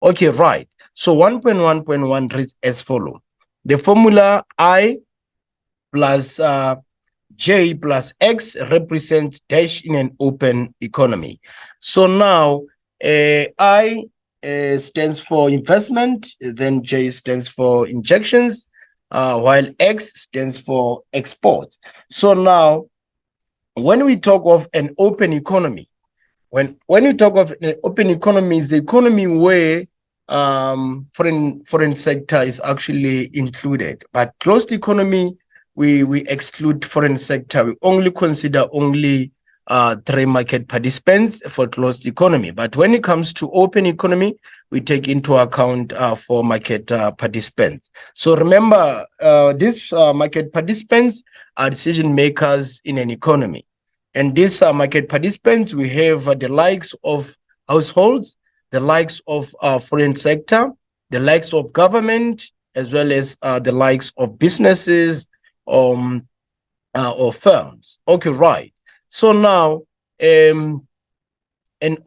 Okay, right. So 1.1.1 reads as follows. The formula I plus J plus X represents dash in an open economy. So now I stands for investment, then J stands for injections, while X stands for exports. So now when we talk of an open economy, when you talk of an open economy, is the economy where foreign sector is actually included, but closed economy, we exclude foreign sector. We only consider only three market participants for closed economy. But when it comes to open economy, we take into account for market participants. So remember, these market participants are decision makers in an economy. And these market participants, we have the likes of households, the likes of foreign sector, the likes of government, as well as the likes of businesses or firms. Okay, right. So now, in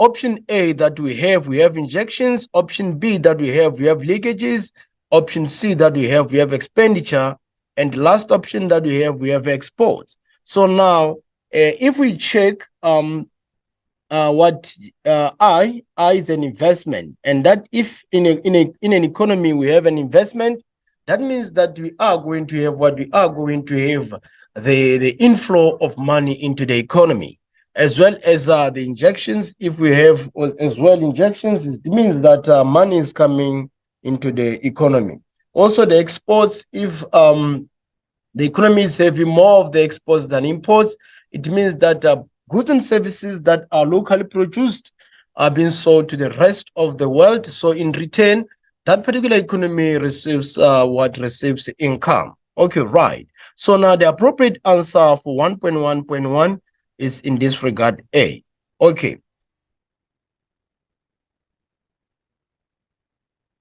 option A that we have injections. Option B that we have leakages. Option C that we have expenditure. And the last option that we have exports. So now, if we check what I is an investment, and that if in an economy we have an investment, that means that we are going to have the inflow of money into the economy, as well as the injections. If we have as well injections, it means that money is coming into the economy. Also the exports, if the economy is having more of the exports than imports, it means that goods and services that are locally produced are being sold to the rest of the world. So in return, that particular economy receives receives income. Okay, right. So now the appropriate answer for 1.1.1 is in this regard A. Okay.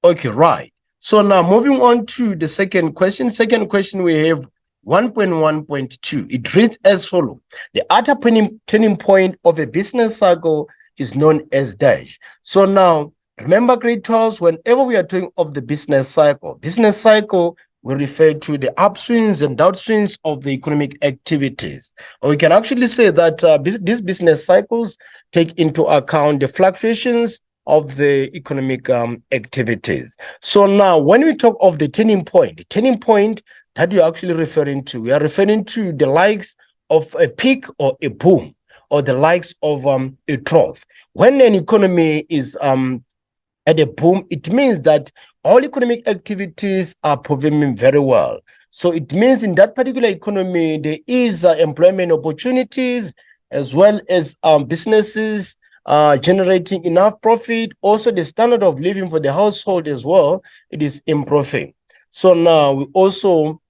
Okay, right. So now moving on to the second question. Second question, we have 1.1.2. It reads as follows. The outer turning point of a business cycle is known as dash. So now, remember grade 12, whenever we are talking of the business cycle we refer to the upswings and downswings of the economic activities. Or we can actually say that these business cycles take into account the fluctuations of the economic activities. So now, when we talk of the turning point that you're actually referring to, we are referring to the likes of a peak or a boom, or the likes of a trough. When an economy is at a boom, it means that all economic activities are performing very well. So it means in that particular economy, there is employment opportunities, as well as businesses generating enough profit. Also, the standard of living for the household as well, it is improving. So now we also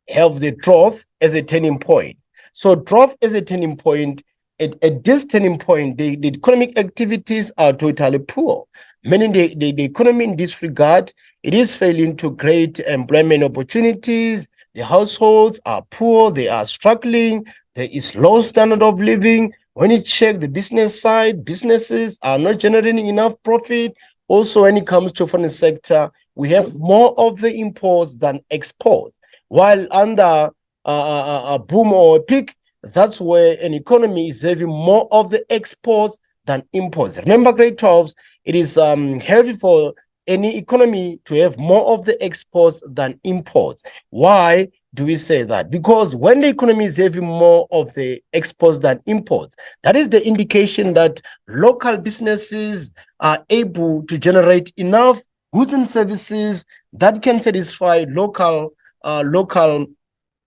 have the trough as a turning point. So trough as a turning point, at this turning point, the economic activities are totally poor, meaning the economy in this regard, it is failing to create employment opportunities. The households are poor, they are struggling, there is low standard of living. When you check the business side, businesses are not generating enough profit. Also, when it comes to foreign sector, we have more of the imports than exports. While under a boom or a peak, that's where an economy is having more of the exports than imports. Remember, grade 12s, it is healthy for any economy to have more of the exports than imports. Why do we say that? Because when the economy is having more of the exports than imports, that is the indication that local businesses are able to generate enough goods and services that can satisfy local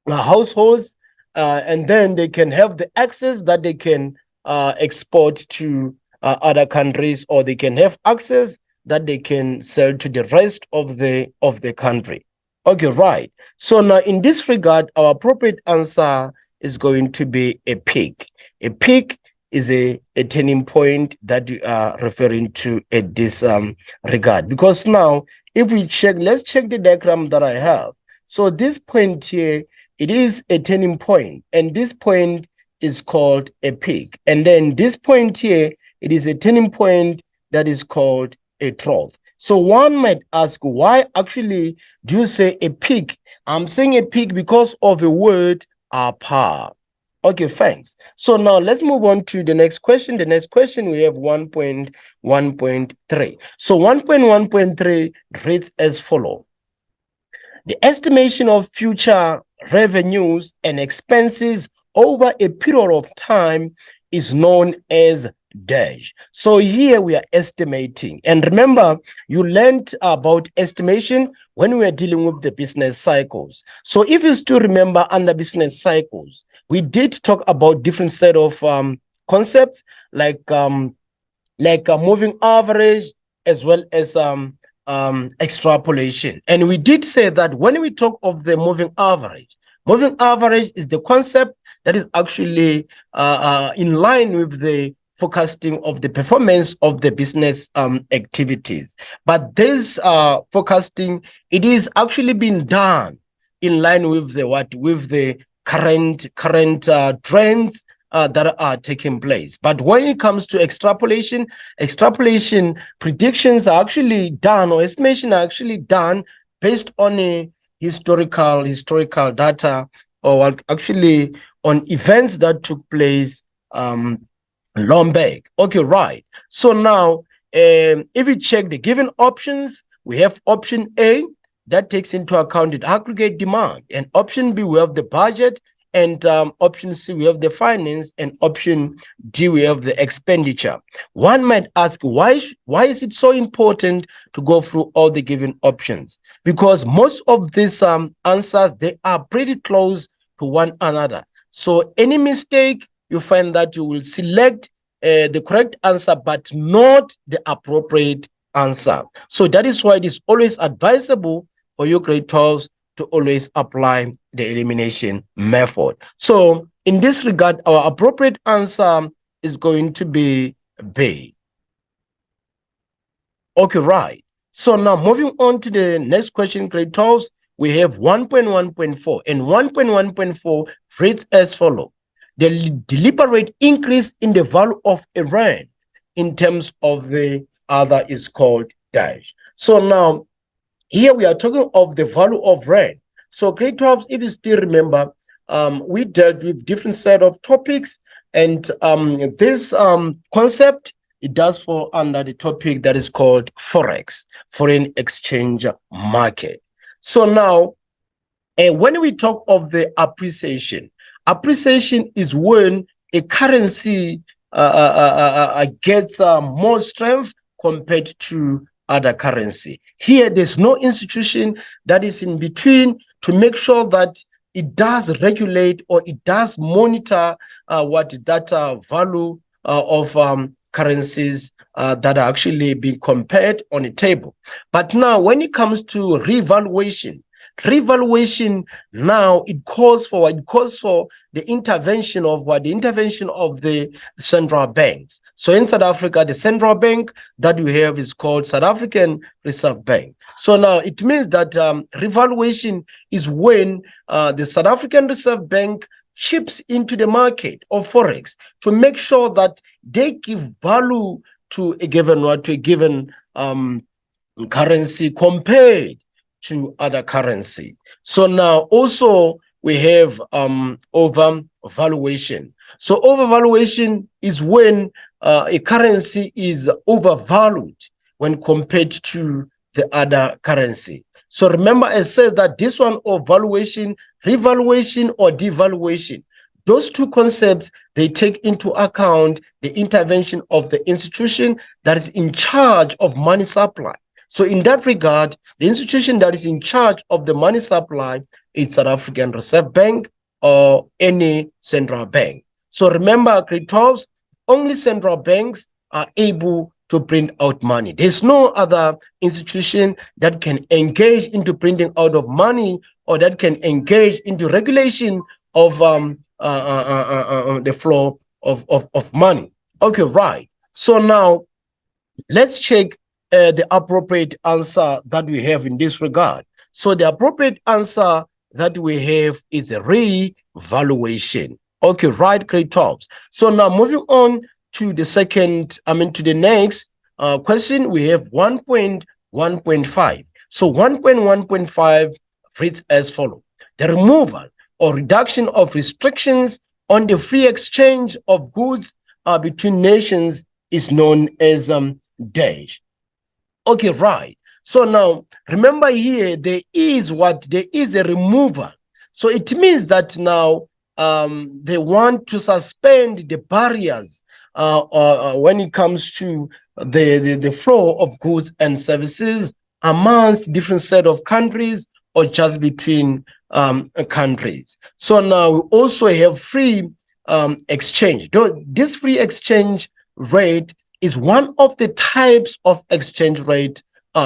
households, and then they can have the access that they can export to other countries, or they can have access that they can sell to the rest of the country. Okay, right. So now in this regard, our appropriate answer is going to be a peak. A peak is a turning point that you are referring to at this regard. Because now, if we check, let's check the diagram that I have. So this point here, it is a turning point, and this point is called a peak. And then this point here, it is a turning point that is called a trough. So one might ask, why actually do you say a peak? I'm saying a peak because of the word par. Okay, thanks. So now let's move on to the next question. The next question, we have 1.1.3. So 1.1.3 reads as follows. The estimation of future revenues and expenses over a period of time is known as dash. So here we are estimating. And remember, you learned about estimation when we were dealing with the business cycles. So if you still remember, under business cycles, we did talk about different set of concepts like a moving average, as well as extrapolation. And we did say that when we talk of the moving average is the concept that is actually in line with the forecasting of the performance of the business activities. But this forecasting, it is actually being done in line with the current trends that are taking place. But when it comes to extrapolation, predictions are actually done, or estimation are actually done based on a historical data, or actually on events that took place long back. Okay, right. So now, if we check the given options, we have option A that takes into account the aggregate demand, and option B, we have the budget, and option C, we have the finance, and option D, we have the expenditure. One might ask, why is it so important to go through all the given options? Because most of these answers, they are pretty close to one another. So any mistake, you find that you will select the correct answer, but not the appropriate answer. So that is why it is always advisable for you grade 12s to always apply the elimination method. So in this regard, our appropriate answer is going to be B. Okay, right. So now moving on to the next question, grade 12s, we have 1.1.4, and 1.1.4 reads as follows. The deliberate increase in the value of a rand in terms of the other is called dash. So now, here we are talking of the value of rand. So grade 12, if you still remember, we dealt with different set of topics, and this concept, it does fall under the topic that is called Forex, foreign exchange market. So now, when we talk of the appreciation is when a currency gets more strength compared to other currency. Here, there's no institution that is in between to make sure that it does regulate, or it does monitor what that value of currencies that are actually being compared on a table. But now, when it comes to revaluation now, it calls for the intervention of the central banks. So in South Africa, the central bank that we have is called South African Reserve Bank. So now it means that revaluation is when the South African Reserve Bank chips into the market of Forex to make sure that they give value to a given currency compared to other currency. So now also we have overvaluation. So overvaluation is when a currency is overvalued when compared to the other currency. So remember, I said that this one of valuation, revaluation, or devaluation, those two concepts, they take into account the intervention of the institution that is in charge of money supply. So in that regard, the institution that is in charge of the money supply is South African Reserve Bank or any central bank. So remember, grade 12s, only central banks are able to print out money. There's no other institution that can engage into printing out of money, or that can engage into regulation of the flow of money. Okay, right. So now let's check the appropriate answer that we have in this regard. So the appropriate answer that we have is a revaluation. Okay, right, grade 12s. So now moving on to the next question, we have 1.1.5, 1.5. So 1.1.5 reads as follows. The removal or reduction of restrictions on the free exchange of goods between nations is known as dash. Okay, right. So now remember here there is a removal. So it means that now they want to suspend the barriers when it comes to the flow of goods and services amongst different set of countries or just between countries. So now we also have free exchange. This free exchange rate is one of the types of exchange rate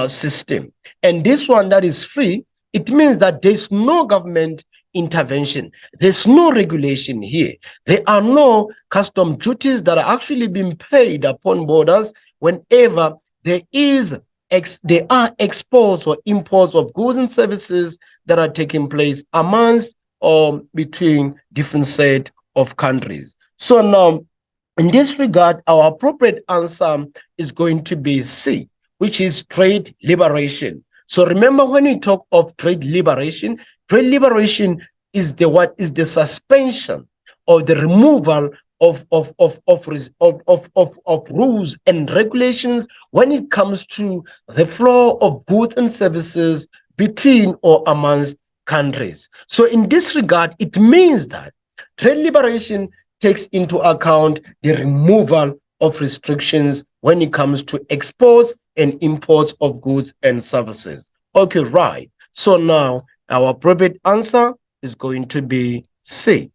system. And this one that is free, it means that there's no government intervention. There's no regulation here. There are no custom duties that are actually being paid upon borders whenever there are exports or imports of goods and services that are taking place amongst or between different set of countries. So now, in this regard, our appropriate answer is going to be C, which is trade liberation. So remember, when we talk of trade liberation is the suspension or the removal of rules and regulations when it comes to the flow of goods and services between or amongst countries. So in this regard, it means that trade liberation takes into account the removal of restrictions when it comes to exports and imports of goods and services. Okay, right. So now our appropriate answer is going to be C.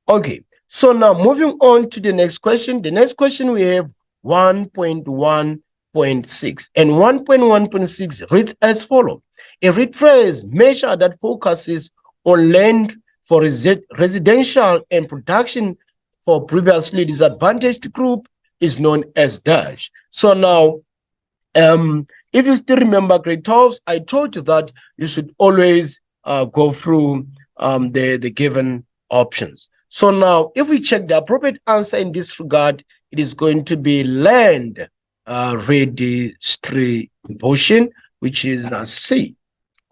Okay, so now moving on to the next question. The next question we have 1.1.6, and 1.1.6 reads as follows. A rephrase measure that focuses on land for residential and production for previously disadvantaged group is known as dash. So now, if you still remember grade 12, I told you that you should always go through the given options. So now, if we check the appropriate answer in this regard, it is going to be land redistribution, which is C.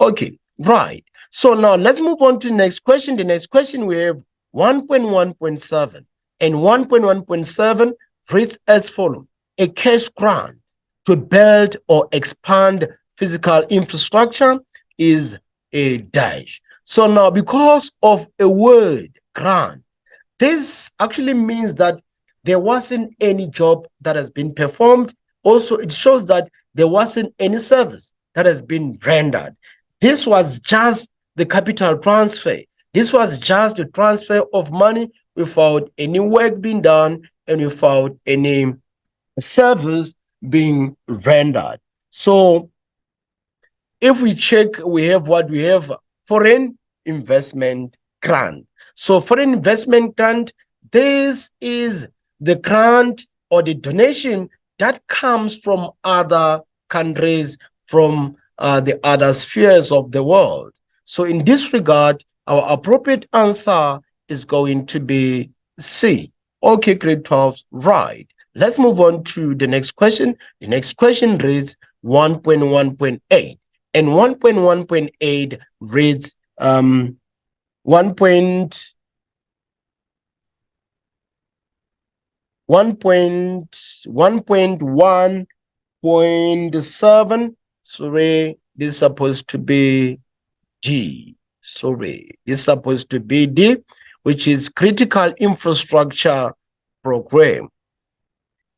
Okay, right. So now let's move on to the next question. The next question we have 1.1.7. And 1.1.7 reads as follows. A cash grant to build or expand physical infrastructure is a dash. So now, because of a word grant, this actually means that there wasn't any job that has been performed. Also, it shows that there wasn't any service that has been rendered. This was just the capital transfer. This was just the transfer of money without any work being done and without any service being rendered. So if we check, we have what we have: foreign investment grant. So foreign investment grant, this is the grant or the donation that comes from other countries, from the other spheres of the world. So in this regard, our appropriate answer is going to be C. Okay, grade 12, right. Let's move on to the next question. The next question reads 1.1.8. And 1.1.8 reads 1.1.7. Sorry, this is supposed to be D. Sorry, this is supposed to be D, which is critical infrastructure program.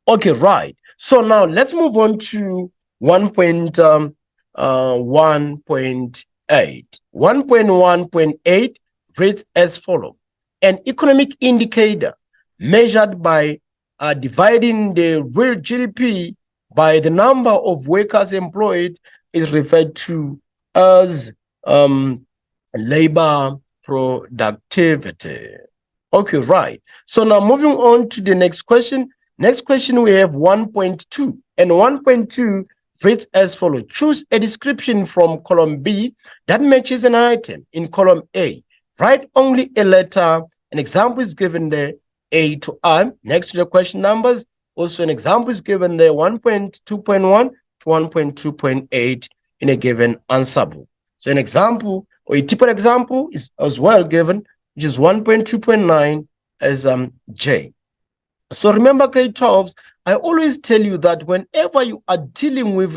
Okay, right. So now let's move on to 1.1.8. 1.1.8 reads as follows. An economic indicator measured by dividing the real GDP by the number of workers employed is referred to as labor productivity. Okay, right. So now moving on to the next question. Next question we have 1.2, and 1.2 reads as follows. Choose a description from column B that matches an item in column A. Write only a letter. An example is given there, A to I, next to the question numbers. Also an example is given there, 1.2.1 to to 1.2.8 in a given answer book. So an example, or a typical example, is as well given, which is 1.2.9 as J. So remember, grade 12s, I always tell you that whenever you are dealing with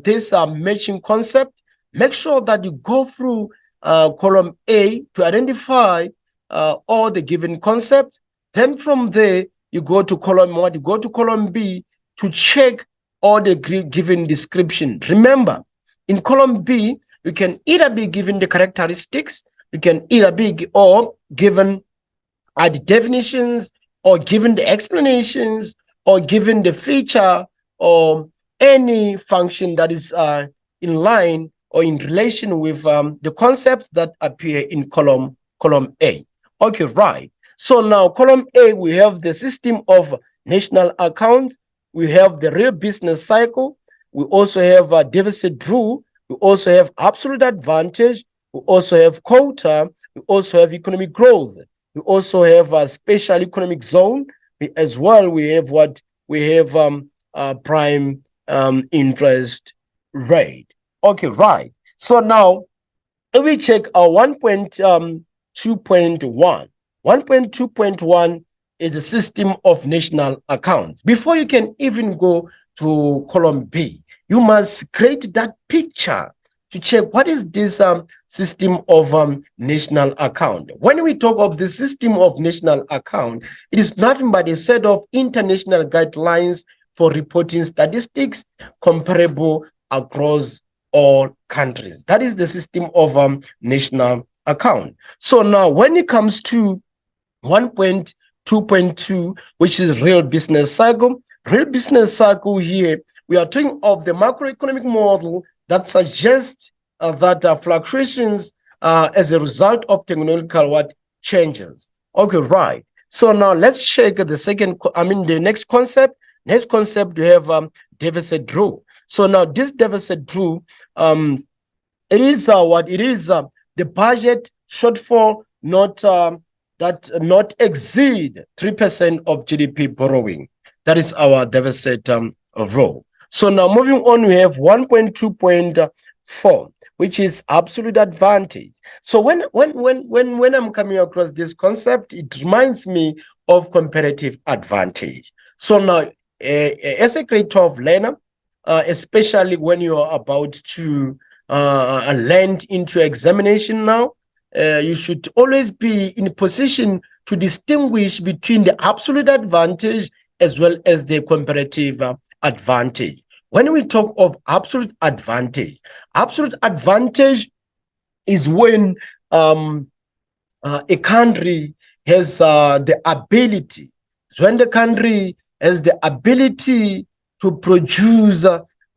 this matching concept, make sure that you go through column A to identify all the given concepts. Then from there, you go to column 1, you go to column B to check all the given description. Remember, in column B, you can either be given the characteristics, you can either be given the definitions, or given the explanations, or given the feature, or any function that is in line or in relation with the concepts that appear in column A. Okay, right. So now column A, we have the system of national accounts, we have the real business cycle, we also have a deficit rule, we also have absolute advantage, we also have quota, we also have economic growth. We also have a special economic zone. As well, we have prime interest rate. Okay, right. So now, if we check our 1.2.1, 1.2.1 is a system of national accounts. Before you can even go to column B, you must create that picture to check what is this system of national account. When we talk of the system of national account, it is nothing but a set of international guidelines for reporting statistics comparable across all countries. That is the system of national account. So now when it comes to 1.2.2, which is real business cycle here, we are talking of the macroeconomic model that suggests that fluctuations as a result of technological changes. Okay, right. So now let's check the next concept. Next concept, we have deficit rule. So now this deficit rule, it is the budget shortfall that not exceed 3% of GDP borrowing. That is our deficit rule. So now moving on, we have 1.2.4, which is absolute advantage. So when I'm coming across this concept, it reminds me of comparative advantage. So now, as a grade 12 learner, especially when you are about to land into examination now, you should always be in a position to distinguish between the absolute advantage as well as the comparative advantage. When we talk of absolute advantage is when a country has the ability, when the country has the ability to produce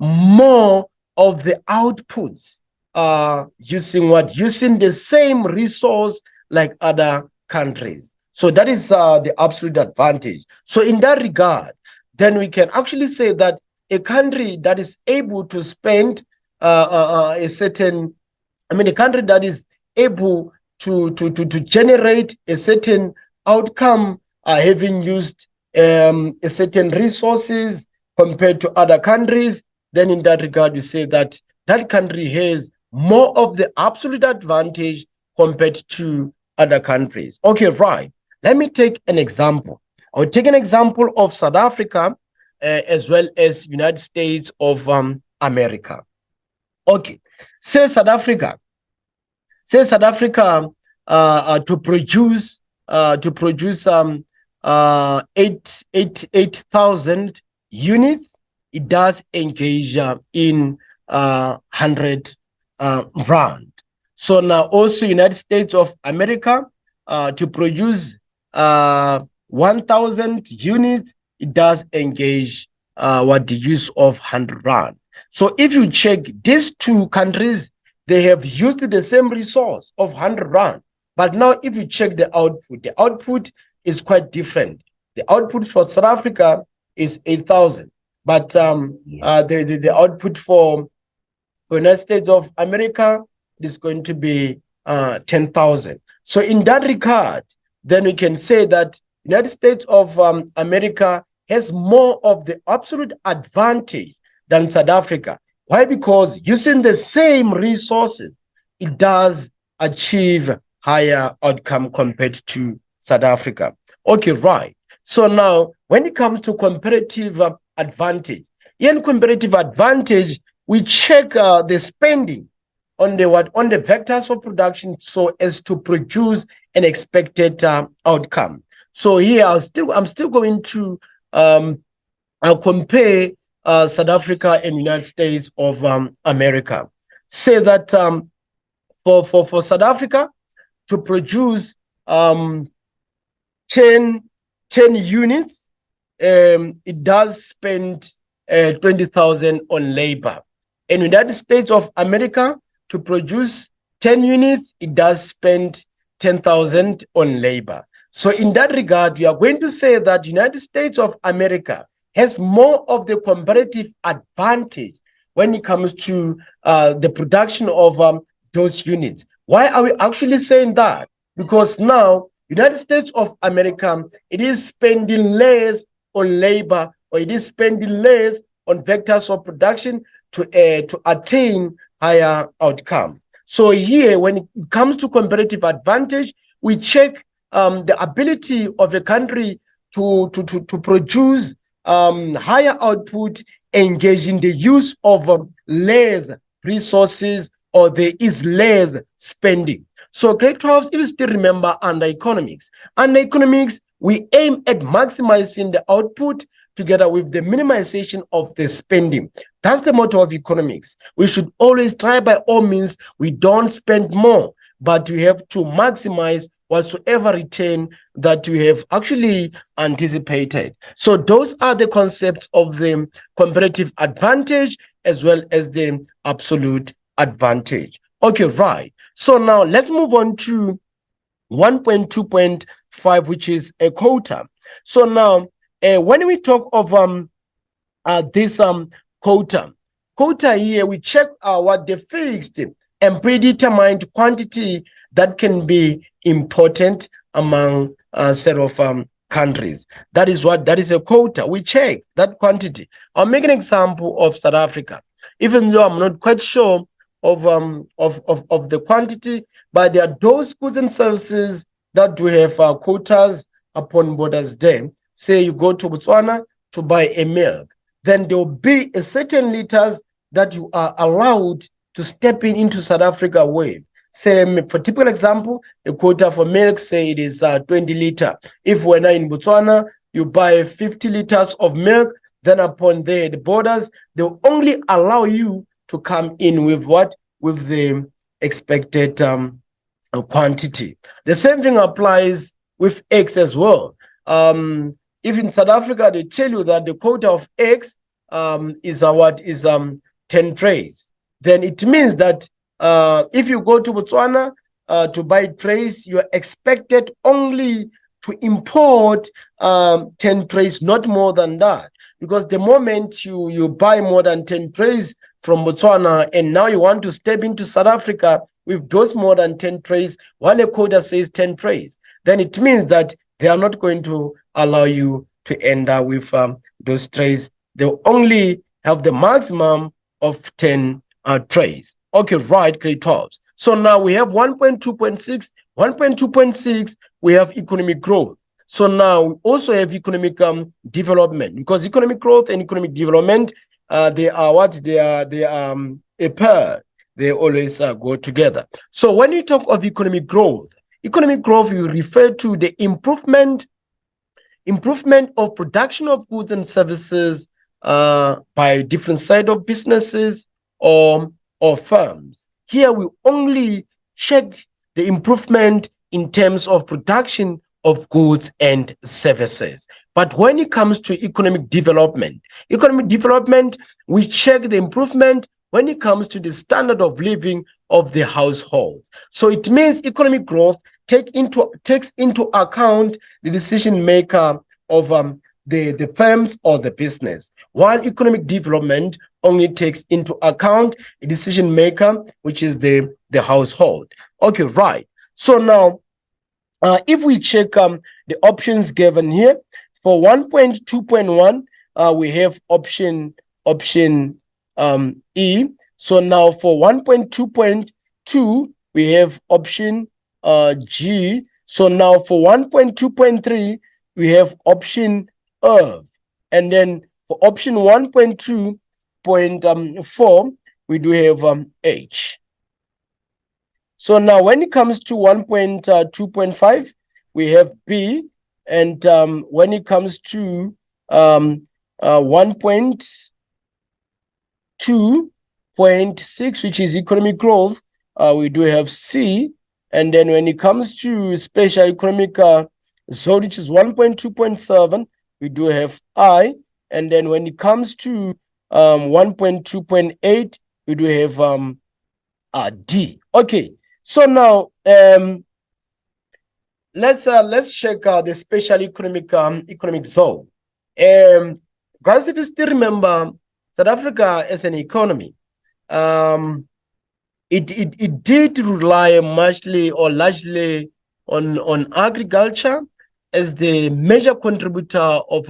more of the outputs using the same resource like other countries. So that is the absolute advantage. So in that regard, then we can actually say that a country that is able to spend a country that is able to generate a certain outcome, having used a certain resources compared to other countries, then in that regard, you say that that country has more of the absolute advantage compared to other countries. Okay, right. Let me take an example. I'll take an example of South Africa as well as United States of America. Okay, say South Africa to produce 8,000 units, it does engage in 100 rand. So now also United States of America to produce 1,000 units, it does engage the use of 100 rand. So if you check these two countries, they have used the same resource of 100 rand. But now if you check the output is quite different. The output for South Africa is 8,000, but the output for United States of America is going to be 10,000. So in that regard, then we can say that United States of America has more of the absolute advantage than South Africa. Why? Because using the same resources, it does achieve higher outcome compared to South Africa. Okay, right. So now, when it comes to comparative advantage, in comparative advantage, we check the spending on the vectors of production so as to produce an expected outcome. So here, I'm still going to I'll compare South Africa and United States of America. Say that for South Africa to produce 10 units, it does spend 20,000 on labor. In United States of America, to produce 10 units, it does spend 10,000 on labor. So in that regard, we are going to say that United States of America has more of the comparative advantage when it comes to the production of those units. Why are we actually saying that? Because now, United States of America, it is spending less on labor, or it is spending less on vectors of production to attain higher outcome. So here, when it comes to comparative advantage, we check the ability of a country to produce higher output, engaging the use of less resources, or there is less spending. So grade 12, if you still remember under economics, we aim at maximizing the output together with the minimization of the spending. That's the motto of economics. We should always try by all means, we don't spend more, but we have to maximize whatsoever return that we have actually anticipated. So those are the concepts of the comparative advantage as well as the absolute advantage. Okay, right. So now let's move on to 1.2.5, which is a quota. So now, when we talk of this quota here, we check what the fixed and predetermined quantity that can be important among a set of countries. That is a quota. We check that quantity. I'll make an example of South Africa, even though I'm not quite sure of the quantity, but there are those goods and services that do have quotas upon borders there. Say you go to Botswana to buy a milk, then there will be a certain liters that you are allowed to step into South Africa with. Say, for typical example, a quota for milk, say it is 20 liter. If we're now in Botswana, you buy 50 liters of milk, then upon the borders, they'll only allow you to come in with what? With the expected quantity. The same thing applies with eggs as well. If in South Africa, they tell you that the quota of eggs is 10 trays, then it means that if you go to Botswana to buy trays, you're expected only to import 10 trays, not more than that. Because the moment you buy more than 10 trays from Botswana, and now you want to step into South Africa with those more than 10 trays, while a quota says 10 trays, then it means that they are not going to allow you to enter with those trays. They'll only have the maximum of 10 trays. Okay, right, grade 12. So now we have 1.2.6. 1.2.6, we have economic growth. So now we also have economic development, because economic growth and economic development, they are what? They are a pair. They always go together. So when you talk of economic growth, you refer to the improvement of production of goods and services by different side of businesses or firms. Here we only check the improvement in terms of production of goods and services. But when it comes to economic development, we check the improvement when it comes to the standard of living of the household. So it means economic growth takes into account the decision maker of the firms or the business, while economic development only takes into account a decision maker, which is the household. Okay, right. So now, if we check the options given here, for 1.2.1, we have option option E. So now for 1.2.2, we have option G. So now for 1.2.3, we have option F. And then for option 1.2.4, we do have H. So now when it comes to 1.2.5, we have B. And when it comes to 1.2.6, which is economic growth, we do have C. And then when it comes to special economic zone, which is 1.2.7, we do have I. And then when it comes to 1.2.8, we do have D. Okay, so now let's check the special economic zone. Guys, if you still remember, South Africa as an economy, it did rely largely on agriculture as the major contributor of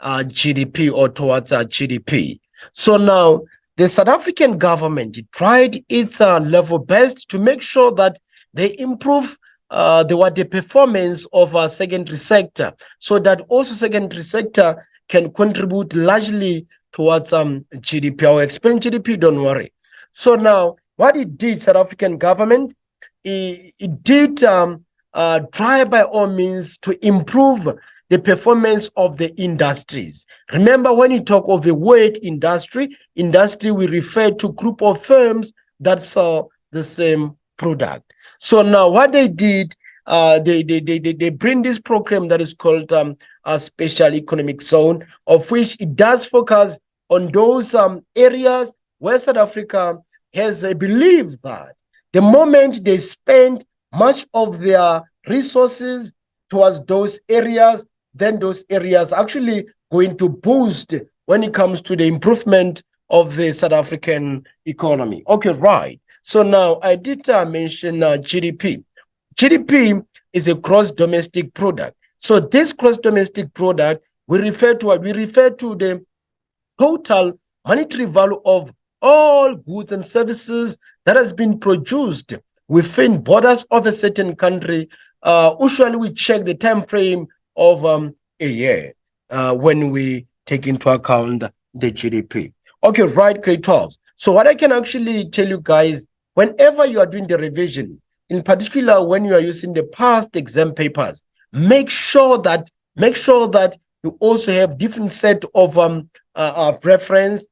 GDP or towards GDP. So now the South African government tried its level best to make sure that they improve the performance of our secondary sector, so that also secondary sector can contribute largely towards GDP. I'll explain GDP, don't worry. So now what it did, South African government, it did try by all means to improve the performance of the industries. Remember, when you talk of the word industry, we refer to group of firms that sell the same product. So now what they did, they bring this program that is called a special economic zone, of which it does focus on those areas where South Africa has a belief that the moment they spend much of their resources towards those areas, then those areas actually going to boost when it comes to the improvement of the South African economy. Okay, right. So now I did mention GDP. GDP is a gross domestic product. So this gross domestic product, we refer to the total monetary value of all goods and services that has been produced within borders of a certain country. Usually we check the time frame of a year when we take into account the GDP. Okay, right, grade 12. So what I can actually tell you guys, whenever you are doing the revision, in particular when you are using the past exam papers, make sure that you also have different set of reference.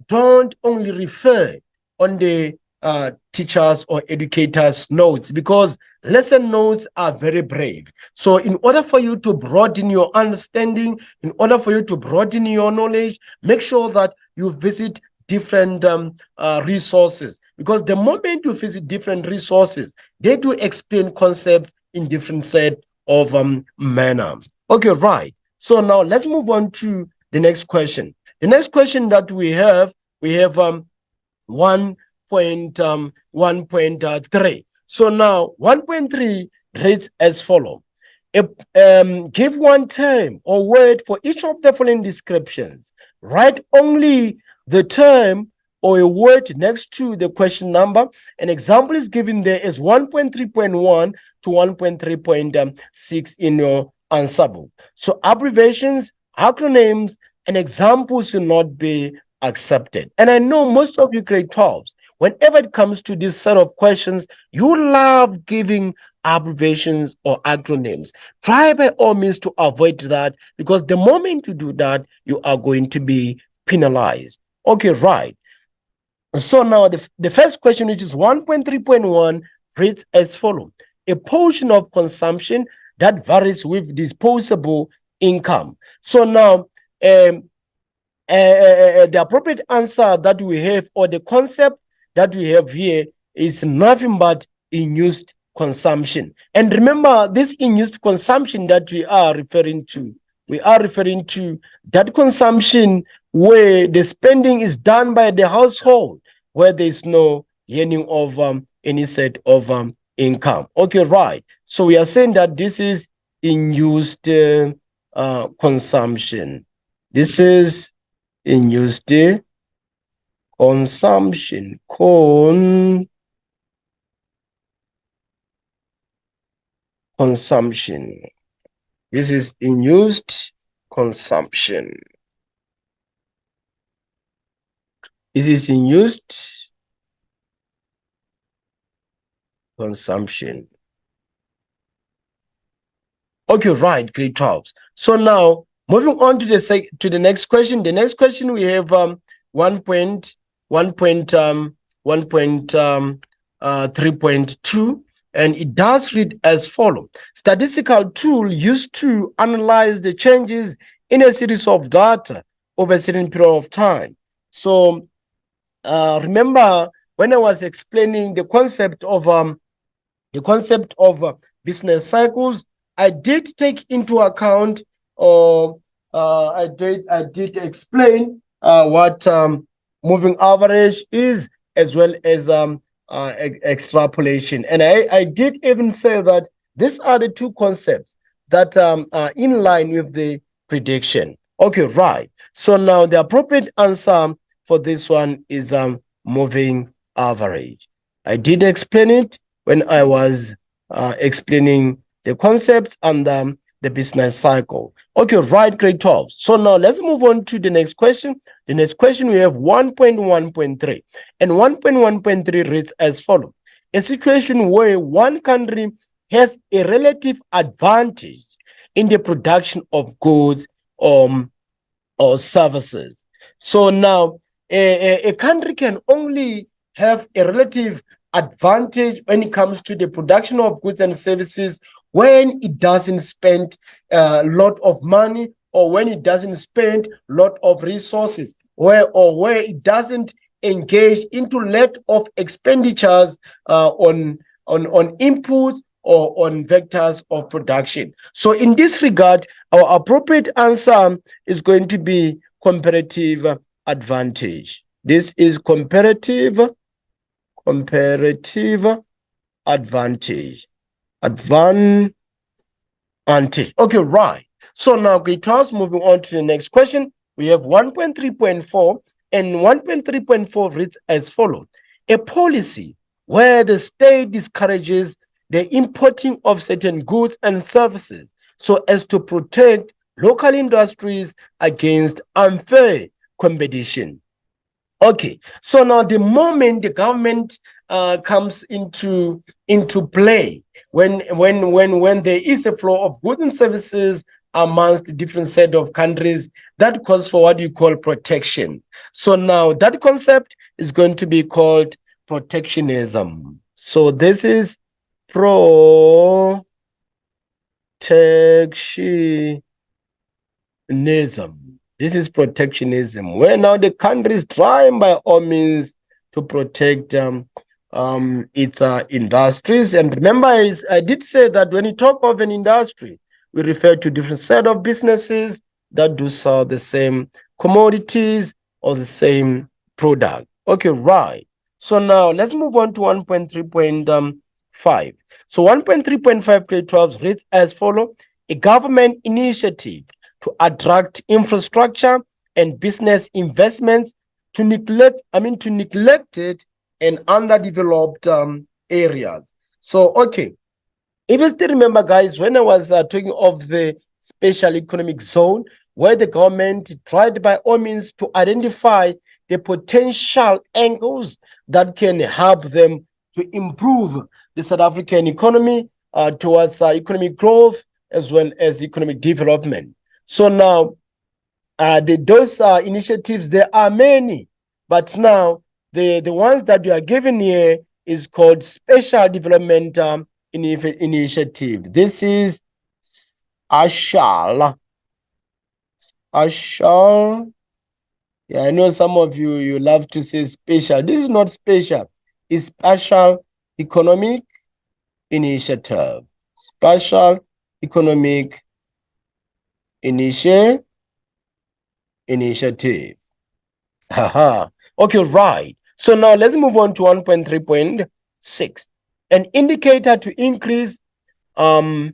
Don't only refer on the teachers or educators' notes, because lesson notes are very brave. So in order for you to broaden your understanding, in order for you to broaden your knowledge, make sure that you visit different resources, because the moment you visit different resources, they do explain concepts in different set of manner. Okay, right. So now let's move on to the next question. The next question that we have 1.3. So now 1.3 reads as follows. Give one term or word for each of the following descriptions. Write only the term or a word next to the question number. An example is given there is 1.3.1 to 1.3.6 in your answer book. So abbreviations, acronyms, and examples will not be accepted. And I know most of you grade 12s, whenever it comes to this set of questions, you love giving abbreviations or acronyms. Try by all means to avoid that, because the moment you do that, you are going to be penalized. Okay, right. So now the first question, which is 1.3.1, reads as follows. A portion of consumption that varies with disposable income. So now the appropriate answer that we have, or the concept that we have here, is nothing but in-use consumption. And remember, this in-use consumption that we are referring to that consumption where the spending is done by the household, where there is no earning of any set of income. Okay, right. So we are saying that this is in-use consumption. This is in-use Consumption. Consumption. This is induced consumption. This is induced consumption. Okay, right, grade 12. So now moving on to the next question. The next question we have 3.2, and it does read as follows. Statistical tool used to analyze the changes in a series of data over a certain period of time. So remember when I was explaining the concept of business cycles, I did take into account, or I did explain what moving average is, as well as extrapolation. And I did even say that these are the two concepts that are in line with the prediction. Okay, right. So now the appropriate answer for this one is moving average. I did explain it when I was explaining the concepts and the business cycle. Okay, right, grade 12. So now let's move on to the next question. The next question we have 1.1.3. And 1.1.3 reads as follows. A situation where one country has a relative advantage in the production of goods or services. So now a country can only have a relative advantage when it comes to the production of goods and services when it doesn't spend a lot of money, or when it doesn't spend a lot of resources, where it doesn't engage into lot of expenditures on inputs or on vectors of production. So in this regard, our appropriate answer is going to be comparative advantage. This is comparative advantage. Okay, right. So now, grade 12, moving on to the next question. We have 1.3.4, and 1.3.4 reads as follows. A policy where the state discourages the importing of certain goods and services so as to protect local industries against unfair competition. Okay, so now the moment the government comes into play, when there is a flow of goods and services amongst different set of countries, that calls for what you call protection. So now that concept is going to be called protectionism. So this is protectionism. This is protectionism, where now the country is trying by all means to protect its industries. And remember, I did say that when you talk of an industry, we refer to different set of businesses that do sell the same commodities or the same product. Okay, right. So now let's move on to 1.3.5. So 1.3.5 grade 12 reads as follows. A government initiative to attract infrastructure and business investments to neglected and underdeveloped areas. So, okay, if you still remember, guys, when I was talking of the special economic zone, where the government tried by all means to identify the potential angles that can help them to improve the South African economy towards economic growth as well as economic development. So now, those initiatives, there are many, but now the ones that you are given here is called Special Development Initiative. This is ASHAL. Yeah, I know some of you love to say special. This is not special. It's Special Economic Initiative. Special Economic Initiative. Haha. Okay, right. So now let's move on to 1.3.6. An indicator to increase, an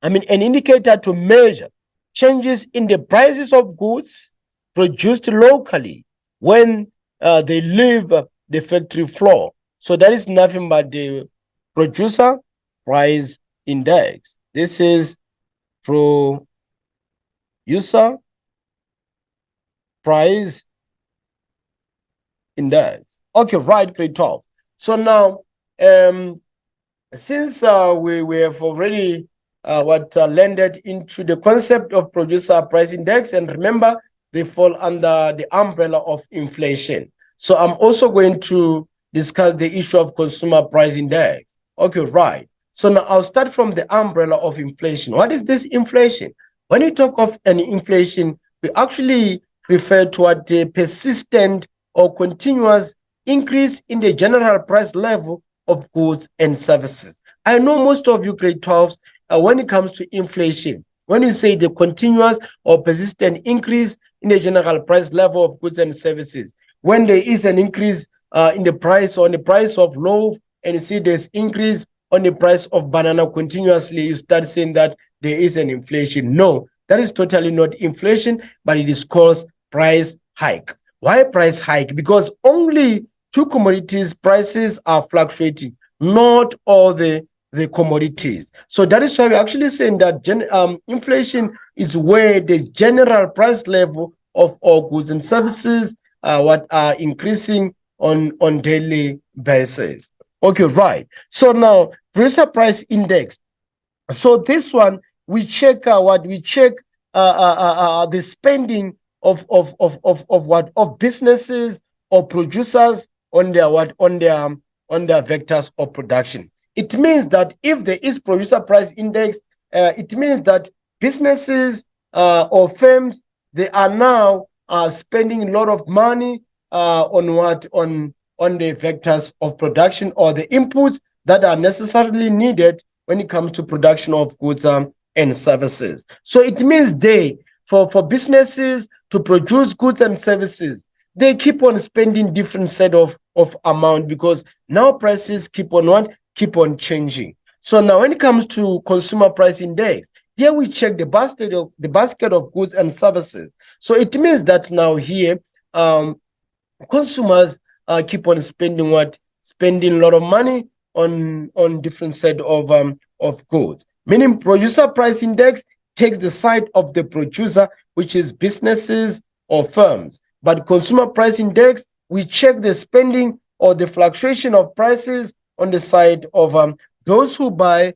indicator to measure changes in the prices of goods produced locally when they leave the factory floor. So that is nothing but the producer price index. This is producer price index. Okay, right, great talk. So now, since we have already landed into the concept of producer price index, and remember, they fall under the umbrella of inflation. So I'm also going to discuss the issue of consumer price index. Okay, right. So now I'll start from the umbrella of inflation. What is this inflation? When you talk of an inflation, we actually refer to a persistent or continuous increase in the general price level of goods and services. I know most of you grade 12s, when it comes to inflation, when you say the continuous or persistent increase in the general price level of goods and services, when there is an increase in the price on the price of loaf, and you see there's increase on the price of banana continuously, you start saying that there is an inflation. No, that is totally not inflation, but it is called price hike. Why price hike? Because only two commodities prices are fluctuating, not all the commodities. So that is why we're actually saying that inflation is where the general price level of all goods and services what are increasing on daily basis. Okay, right. So now producer price index. So this one we check the spending of businesses or producers on their vectors of production. It means that if there is producer price index, it means that businesses or firms, they are now spending a lot of money on the vectors of production or the inputs that are necessarily needed when it comes to production of goods and services. So it means for businesses to produce goods and services, they keep on spending different set of amount, because now prices keep on changing. So now when it comes to consumer price index, here we check the basket of goods and services. So it means that now here consumers keep on spending a lot of money on different set of goods. Meaning producer price index takes the side of the producer, which is businesses or firms. But consumer price index, we check the spending or the fluctuation of prices on the side of those who buy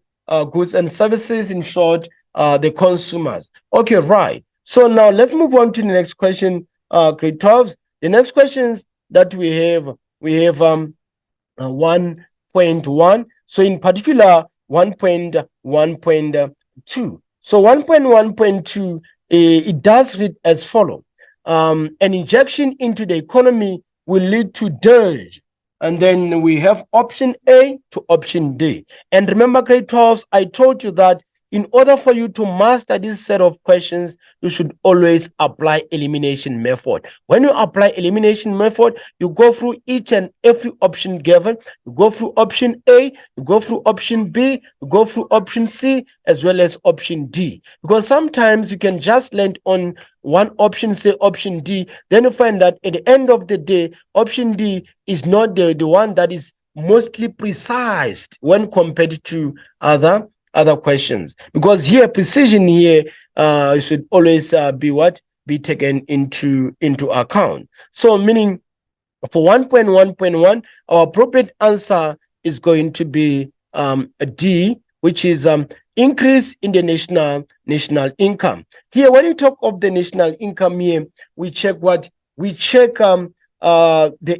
goods and services, in short, the consumers. Okay, right. So now let's move on to the next question, grade 12s. The next questions that we have 1.1. So in particular, 1.1.2. So 1.1.2, it does read as follows. An injection into the economy will lead to dirge. And then we have option A to option D. And remember, grade 12s, I told you that in order for you to master this set of questions, you should always apply elimination method. When you apply elimination method, you go through each and every option given. You go through option A, you go through option B, you go through option C, as well as option D. Because sometimes you can just land on one option, say option D, then you find that at the end of the day, option D is not the one that is mostly precise when compared to other questions, because here precision here should always be taken into account. So meaning for 1.1.1, our appropriate answer is going to be a D, which is increase in the national income. Here, when you talk of the national income here, we check the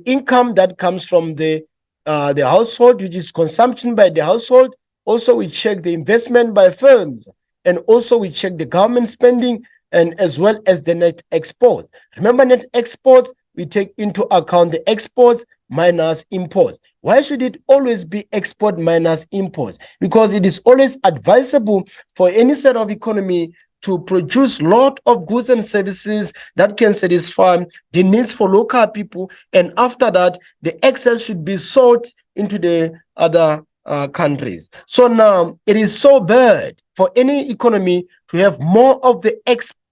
income that comes from the household, which is consumption by the household. Also, we check the investment by firms, and also we check the government spending, and as well as the net export. Remember, net exports, we take into account the exports minus imports. Why should it always be export minus imports? Because it is always advisable for any set of economy to produce a lot of goods and services that can satisfy the needs for local people, and after that, the excess should be sold into the other countries. So now it is so bad for any economy to have more of the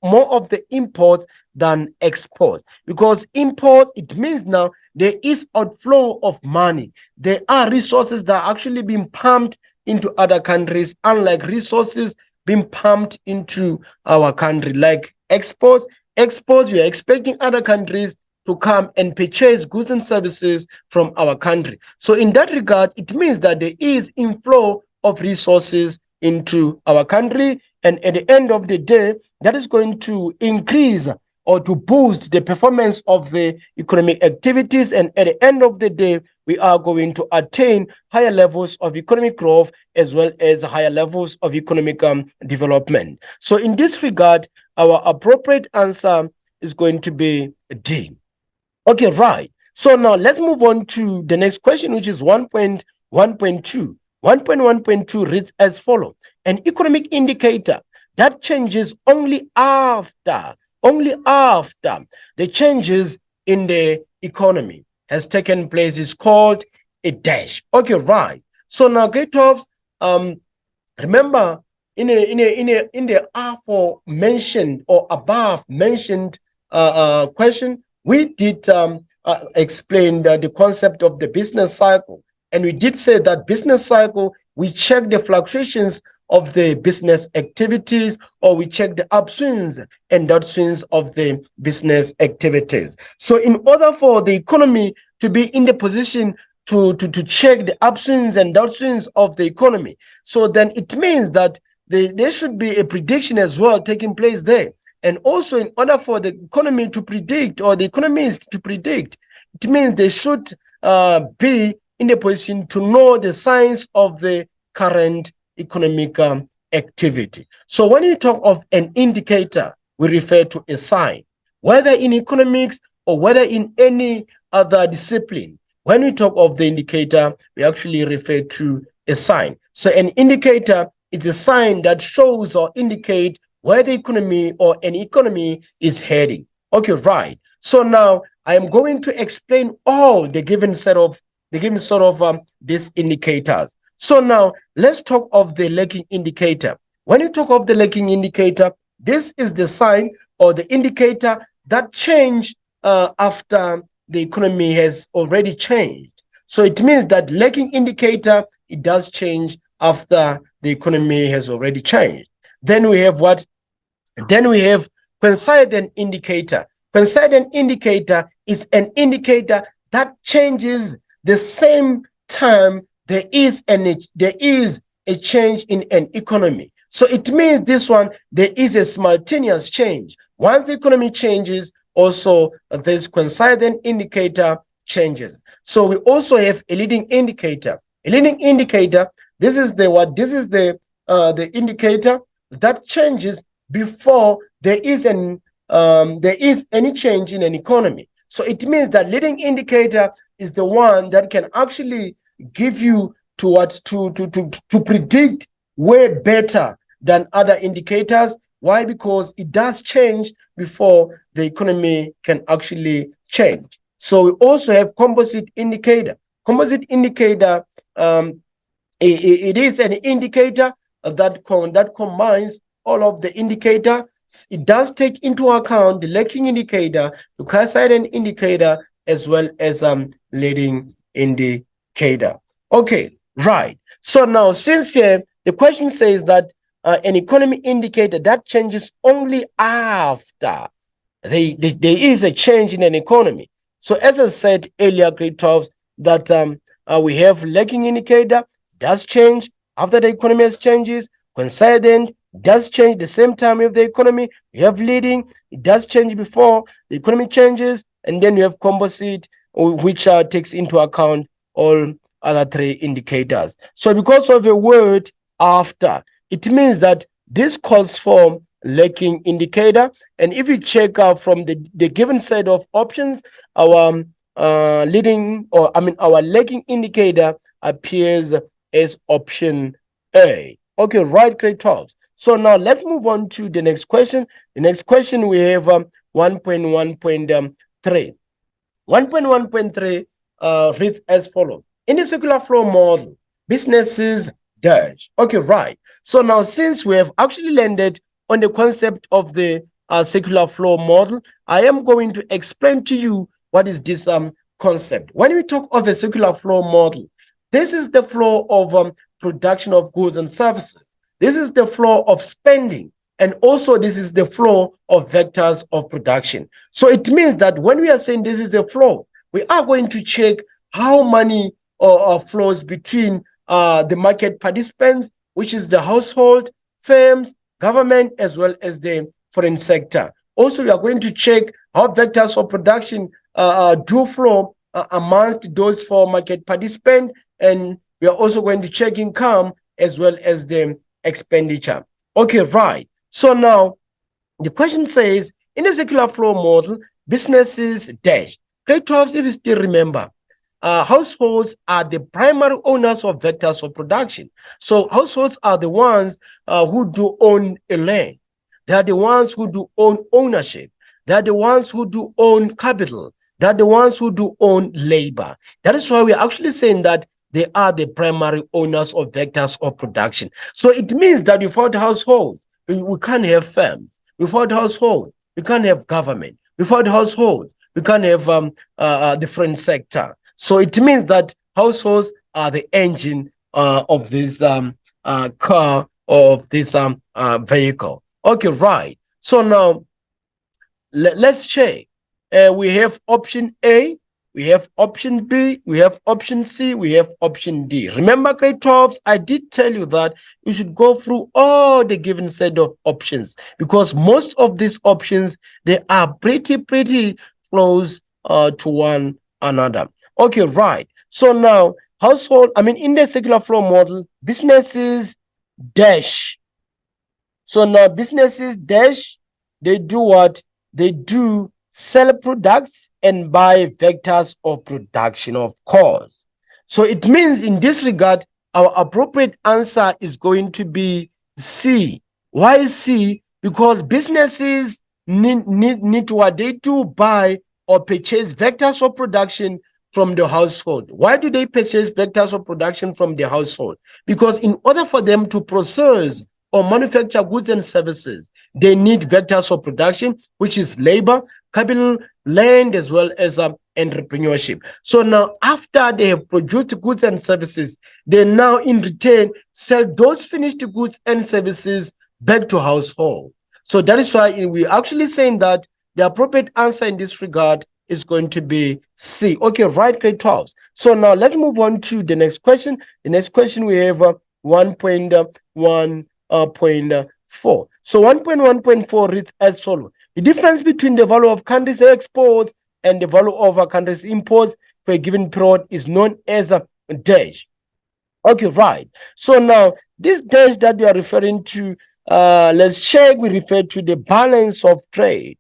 more of the imports than exports, because imports, it means now there is outflow of money. There are resources that are actually being pumped into other countries, unlike resources being pumped into our country. Like exports, you're expecting other countries to come and purchase goods and services from our country. So in that regard, it means that there is inflow of resources into our country, and at the end of the day, that is going to increase or to boost the performance of the economic activities, and at the end of the day, we are going to attain higher levels of economic growth as well as higher levels of economic development. So in this regard, our appropriate answer is going to be D. Okay, right. So now let's move on to the next question, which is 1.1.2. 1.1.2 reads as follows: an economic indicator that changes only after the changes in the economy has taken place is called a dash. Okay, right. So now, grade 12s, remember in the aforementioned or above mentioned question, we did explain the concept of the business cycle, and we did say that business cycle, we check the fluctuations of the business activities, or we check the upswings and downswings of the business activities. So in order for the economy to be in the position to check the upswings and downswings of the economy, so then it means that there should be a prediction as well taking place there. And also, in order for the economy to predict, or the economists to predict, it means they should be in a position to know the signs of the current economic activity. So when we talk of an indicator, we refer to a sign, whether in economics or whether in any other discipline. When we talk of the indicator, we actually refer to a sign. So an indicator is a sign that shows or indicates where the economy or an economy is heading. Okay, right. So now I am going to explain all the given sort of these indicators. So now let's talk of the lagging indicator. When you talk of the lagging indicator, this is the sign or the indicator that change after the economy has already changed. So it means that lagging indicator, it does change after the economy has already changed. Then we have what? Then we have coincident indicator. Coincident indicator is an indicator that changes the same time there is a change in an economy. So it means this one, there is a simultaneous change. Once the economy changes, also this coincident indicator changes. So we also have a leading indicator. A leading indicator, this is the indicator that changes before there is any change in an economy. So it means that leading indicator is the one that can actually give you to predict way better than other indicators. Why? Because it does change before the economy can actually change. So we also have composite indicator. Composite indicator, it is an indicator that combines all of the indicator. It does take into account the lagging indicator, the coincident indicator, as well as leading indicator. Okay, right. So now, since here the question says that an economy indicator that changes only after there is a change in an economy. So as I said earlier, grade 12, that we have lagging indicator does change after the economy has changes. Coincident does change the same time with the economy. We have leading, it does change before the economy changes, and then you have composite, which takes into account all other three indicators. So because of the word after, it means that this calls for lagging indicator. And if you check out from the given set of options, our our lagging indicator appears as option A. Okay, right, grade 12. So now let's move on to the next question. The next question we have 1.1.3. 1.1.3 reads as follows. In the circular flow model, businesses dash. Okay, right. So now since we have actually landed on the concept of the circular flow model, I am going to explain to you what is this concept. When we talk of a circular flow model, this is the flow of production of goods and services. This is the flow of spending. And also this is the flow of vectors of production. So it means that when we are saying this is the flow, we are going to check how money flows between the market participants, which is the household, firms, government, as well as the foreign sector. Also, we are going to check how vectors of production do flow amongst those four market participants, and we are also going to check income as well as the expenditure. Okay, right. So now the question says, in the circular flow model, businesses dash. Grade 12, if you still remember, households are the primary owners of vectors of production. So households are the ones who do own a land. They are the ones who do own ownership. They are the ones who do own capital. They are the ones who do own labor. That is why we're actually saying that they are the primary owners of vectors of production. So it means that without households, we can't have firms. Without households, we can't have government. Without households, we can't have the foreign sector. So it means that households are the engine of this car, of this vehicle. Okay, right. So now let's check. We have option A, we have option B, we have option C, we have option D. Remember, grade 12s, I did tell you that you should go through all the given set of options, because most of these options, they are pretty close to one another. Okay, right. So now, in the circular flow model, businesses dash. So now businesses dash, they do what? They do sell products and buy vectors of production, of course. So it means in this regard, our appropriate answer is going to be C. Why C? Because businesses need what they do, buy or purchase vectors of production from the household. Why do they purchase vectors of production from the household? Because in order for them to process or manufacture goods and services, they need vectors of production, which is labor, capital, land, as well as entrepreneurship. So now, after they have produced goods and services, they now in return sell those finished goods and services back to household. So that is why we're actually saying that the appropriate answer in this regard is going to be C. Okay, right, grade 12. So now let's move on to the next question. The next question we have 1.1.4. So 1.1.4 reads as follows. The difference between the value of countries' exports and the value of a country's imports for a given period is known as a dash. Okay, right. So now this dash that we are referring to, let's check, we refer to the balance of trade.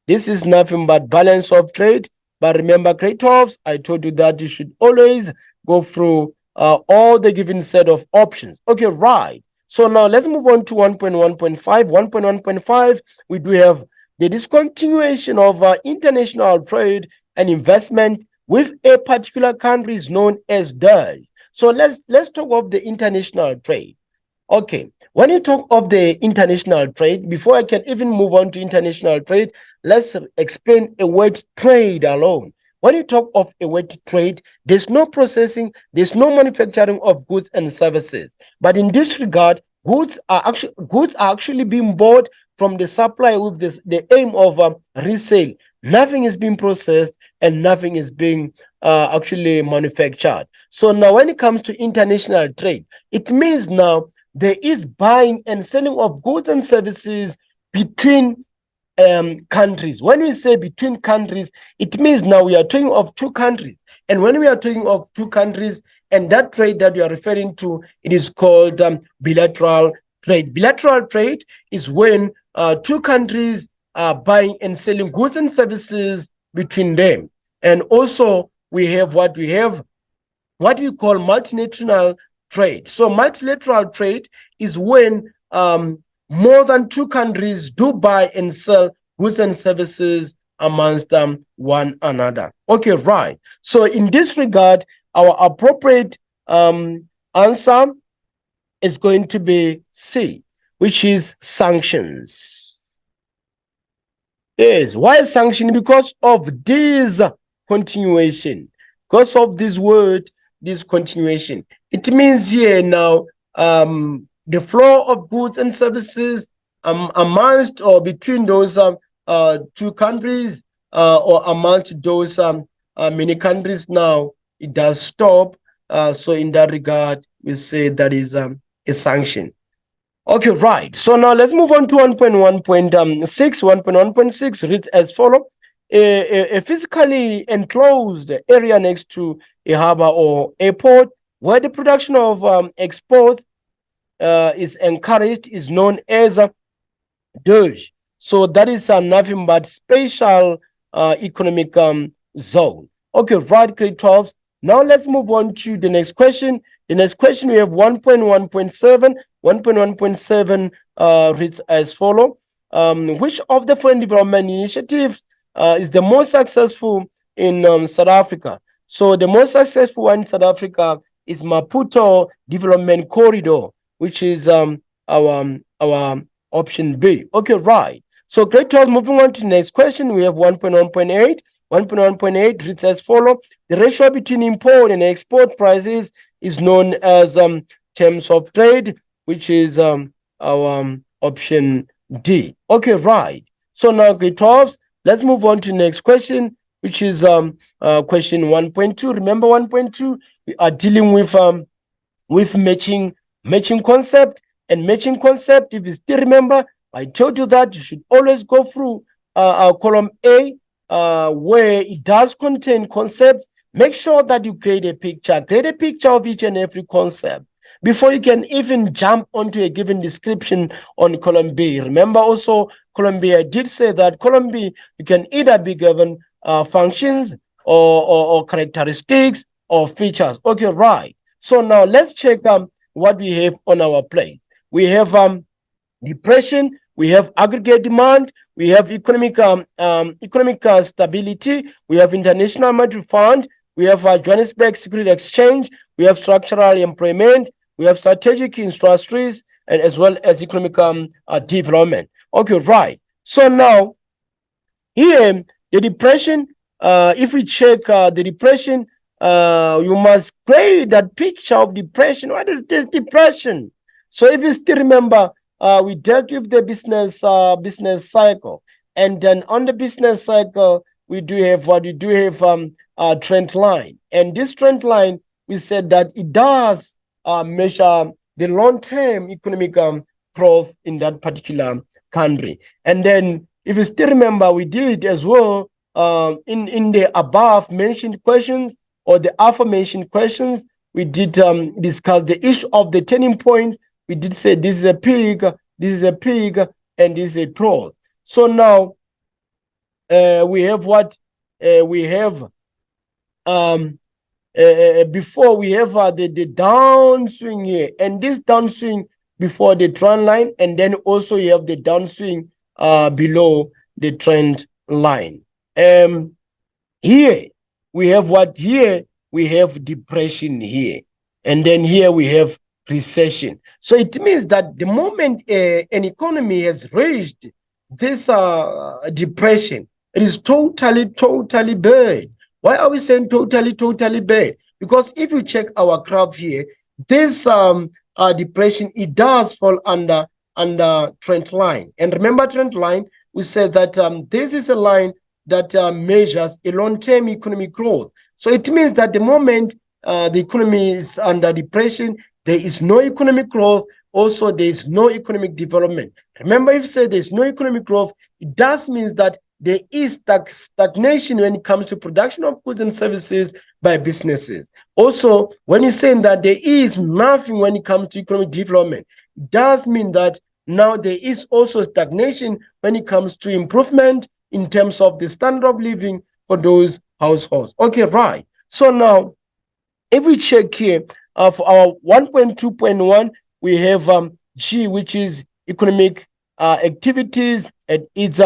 This is nothing but balance of trade. But remember, grade 12s, I told you that you should always go through all the given set of options. Okay, right. So now let's move on to 1.1.5. 1.1.5, we do have the discontinuation of international trade and investment with a particular country is known as dash. So let's talk of the international trade. Okay, when you talk of the international trade, before I can even move on to international trade, let's explain a word trade alone. When you talk of a word trade, there's no processing, there's no manufacturing of goods and services. But in this regard, goods are actually being bought from the supplier with the aim of resale. Nothing is being processed and nothing is being actually manufactured. So now when it comes to international trade, it means now there is buying and selling of goods and services between countries. When we say between countries, it means now we are talking of two countries. And when we are talking of two countries, and that trade that you are referring to, it is called bilateral trade. Bilateral trade is when two countries are buying and selling goods and services between them. And also we have what we call multilateral trade. So multilateral trade is when more than two countries do buy and sell goods and services amongst one another. Okay, right. So in this regard, our appropriate answer is going to be C, which is sanctions. Yes, why sanction? Because of this continuation. Because of this word, this continuation. It means here now the flow of goods and services amongst or between those two countries or amongst those many countries now, it does stop. So in that regard, we say that is a sanction. Okay, right. So now let's move on to 1.1.6. 1.1.6 reads as follows. A physically enclosed area next to a harbor or airport where the production of exports is encouraged is known as a DERJ. So that is nothing but special economic zone. Okay, right, grade 12. Now let's move on to the next question. The next question, we have 1.1.7. 1.1.7 reads as follows. Which of the foreign development initiatives is the most successful in South Africa? So the most successful one in South Africa is Maputo Development Corridor, which is our option B. Okay, right. So grade 12, moving on to the next question, we have 1.1.8. 1.1.8 reads as follows. The ratio between import and export prices is known as terms of trade, which is our option D. Okay, right. So now grade 12, let's move on to the next question, which is question 1.2. Remember 1.2, we are dealing with matching concept. And matching concept, if you still remember, I told you that you should always go through column A, where it does contain concepts. Make sure that you create a picture of each and every concept before you can even jump onto a given description on column B. Remember also column B, I did say that column B, you can either be given functions or characteristics or features. Okay, right. So now let's check what we have on our plate. We have depression, we have aggregate demand, we have economic stability, we have international monetary fund, we have Johannesburg Security Exchange, we have structural employment, we have strategic industries, and as well as economic development. Okay, right. So now here the depression, if we check the depression, you must create that picture of depression. What is this depression? So if you still remember, we dealt with the business cycle, and then on the business cycle, we do have a trend line, and this trend line, we said that it does measure the long-term economic growth in that particular country. And then, if you still remember, we did as well in the above mentioned questions or the aforementioned questions, we did discuss the issue of the turning point. We did say this is a pig, this is a pig, and this is a troll. So now we have what we have before we have the downswing here, and this downswing before the trend line, and then also you have the downswing below the trend line. Here we have what? Here we have depression here, and then here we have recession. So it means that the moment an economy has reached this depression, it is totally bad. Why are we saying totally bad? Because if you check our graph here, this depression, it does fall under trend line. And remember trend line, we said that this is a line that measures a long-term economic growth. So it means that the moment the economy is under depression, there is no economic growth. Also, there is no economic development. Remember, if you say there is no economic growth, it does mean that there is stagnation when it comes to production of goods and services by businesses. Also, when you're saying that there is nothing when it comes to economic development, it does mean that now there is also stagnation when it comes to improvement in terms of the standard of living for those households. Okay, right. So now, if we check here, for our 1.2.1, we have G, which is economic activities at its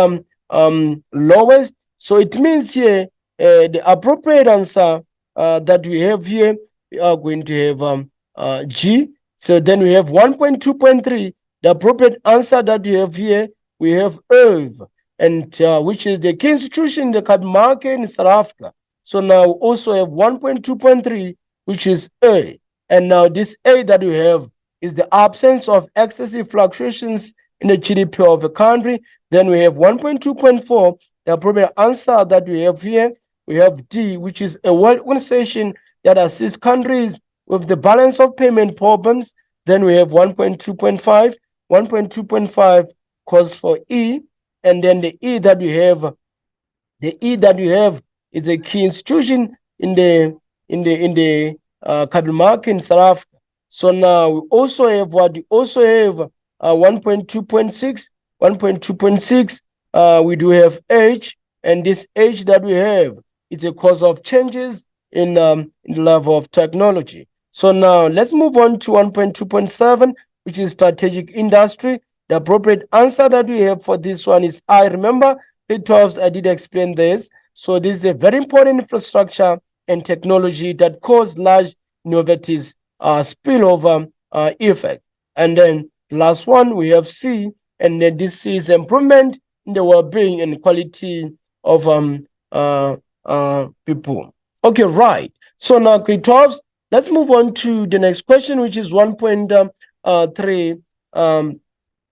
lowest. So it means here the appropriate answer that we have here, we are going to have G. So then we have 1.2.3. The appropriate answer that we have here, we have ERV. and which is the key institution in the capital market in South Africa. So now we also have 1.2.3, which is A. And now this A that we have is the absence of excessive fluctuations in the GDP of a country. Then we have 1.2.4, the appropriate answer that we have here. We have D, which is a world organization that assists countries with the balance of payment problems. Then we have 1.2.5. 1.2.5 calls for E. And then the E that we have, is a key institution in the capital market in South Africa. So now we also have 1.2.6. 1.2.6, we do have H, and this H that we have is a cause of changes in the level of technology. So now let's move on to 1.2.7, which is strategic industry. The appropriate answer that we have for this one is I. Remember, grade 12s, I did explain this. So this is a very important infrastructure and technology that cause large innovative spillover effect. And then last one, we have C, and then this is improvement in the well-being and quality of people. Okay, right. So now, grade 12s, let's move on to the next question, which is 1.3.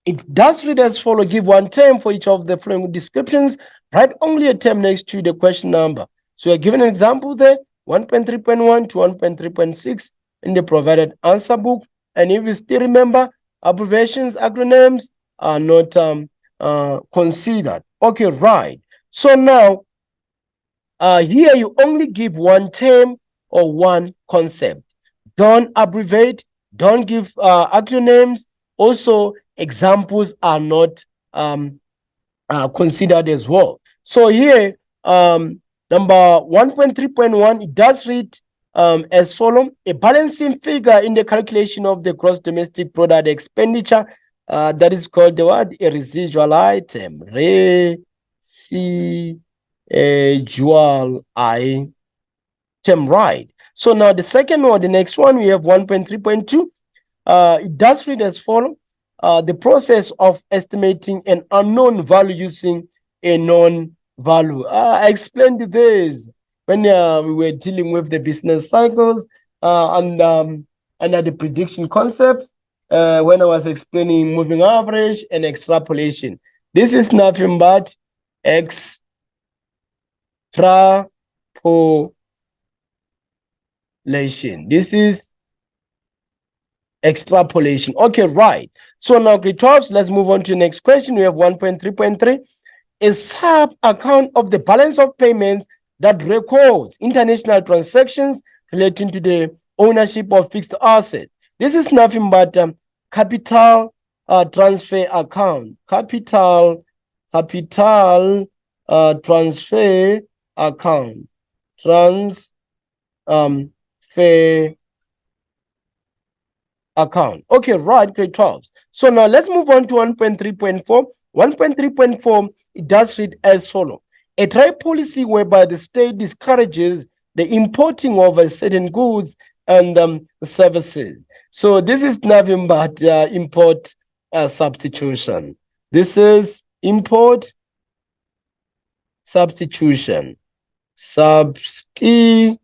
It does read as follows: give one term for each of the following descriptions. Write only a term next to the question number. So we're given an example there, 1.3.1 to 1.3.6 in the provided answer book. And if you still remember, abbreviations, acronyms are not considered. Okay, right. So now, here you only give one term or one concept. Don't abbreviate, don't give acronyms. Also, examples are not considered as well. So here, number 1.3.1, it does read as follows: a balancing figure in the calculation of the gross domestic product expenditure, that is called the word a residual item. Residual item, right? So now the second one, the next one, we have 1.3.2. It does read as follows: the process of estimating an unknown value using a known value. I explained this when we were dealing with the business cycles and the prediction concepts, when I was explaining moving average and extrapolation. This is nothing but extrapolation. This is extrapolation. Okay, right. So now, grade 12, let's move on to the next question. We have 1.3.3. A sub account of the balance of payments that records international transactions relating to the ownership of fixed assets. This is nothing but capital transfer account. Capital transfer account. Transfer account. Okay, right, grade 12. So now let's move on to 1.3.4. 1.3.4, it does read as follows: a trade policy whereby the state discourages the importing of certain goods and services. So this is nothing but import substitution. This is import substitution. Substitution.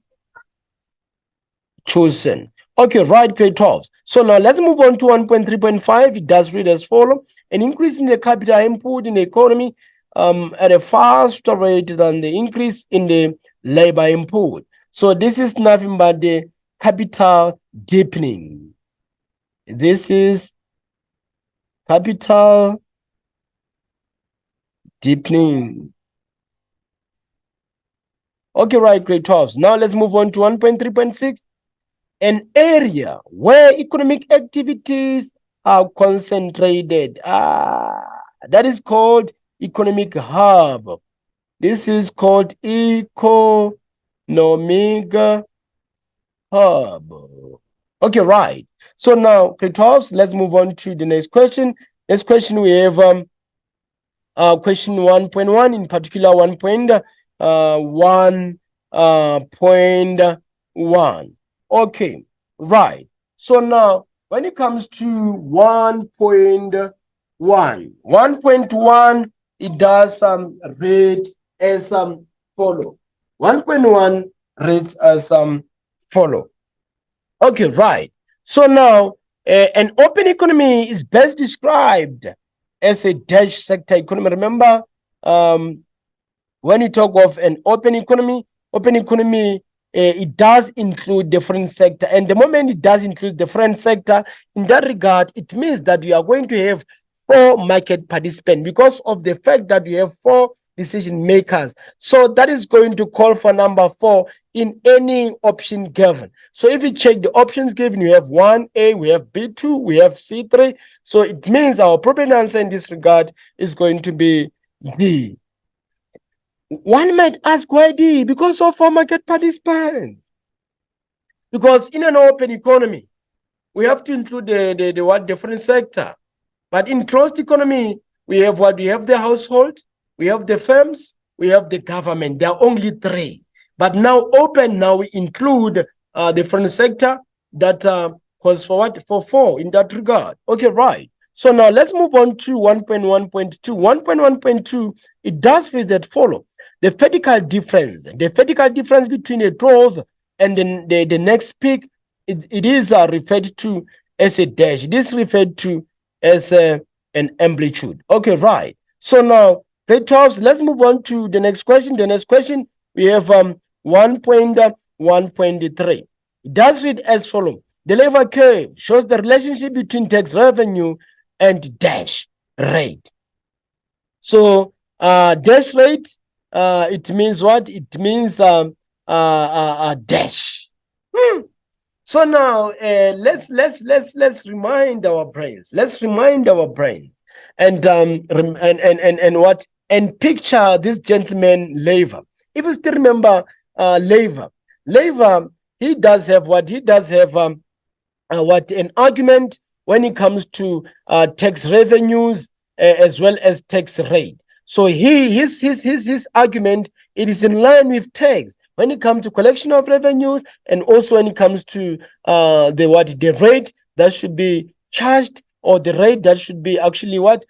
Okay, right, grade 12. So now let's move on to 1.3.5. It does read as follows: an increase in the capital input in the economy at a faster rate than the increase in the labor input. So this is nothing but the capital deepening. This is capital deepening. Okay, right, grade 12. Now let's move on to 1.3.6. An area where economic activities are concentrated. That is called economic hub. This is called economic hub. Okay, right. So now, grade 12, let's move on to the next question. Next question, we have question 1.1, in particular 1.1. Okay, right. So now, when it comes to 1.1, 1.1, it does read as follow. 1.1 reads as follow. Okay, right. So now, an open economy is best described as a dash sector economy. Remember, when you talk of an open economy, it does include different sector. And the moment it does include different sector, in that regard, it means that you are going to have 4 market participants because of the fact that you have 4 decision makers. So that is going to call for number 4 in any option given. So if you check the options given, you have 1A, we have B2, we have C3. So it means our appropriate answer in this regard is going to be D. One might ask, why D? Because of 4 market participants. Because in an open economy, we have to include the what different sector. But in closed economy, we have what? We have the household, we have the firms, we have the government. There are only 3. But now open, now we include different sector that calls for what? For 4 in that regard. Okay, right. So now let's move on to 1.1.2. 1.1.2, it does read that follow. The vertical difference between a growth and then the next peak, it is referred to as a dash. It is referred to as an amplitude. Okay, right. So now, grade 12, let's move on to the next question. The next question, we have 1.1.3. It does read as follows. The lever curve shows the relationship between tax revenue and dash rate. So dash rate, it means what? It means dash. So now let's remind our brains. Let's remind our brains and what? And picture this gentleman Lever. If you still remember Lever, he does have what? He does have what? An argument when it comes to tax revenues as well as tax rate. So his argument, it is in line with tax when it comes to collection of revenues, and also when it comes to the rate that should be charged, or the rate that should be actually what?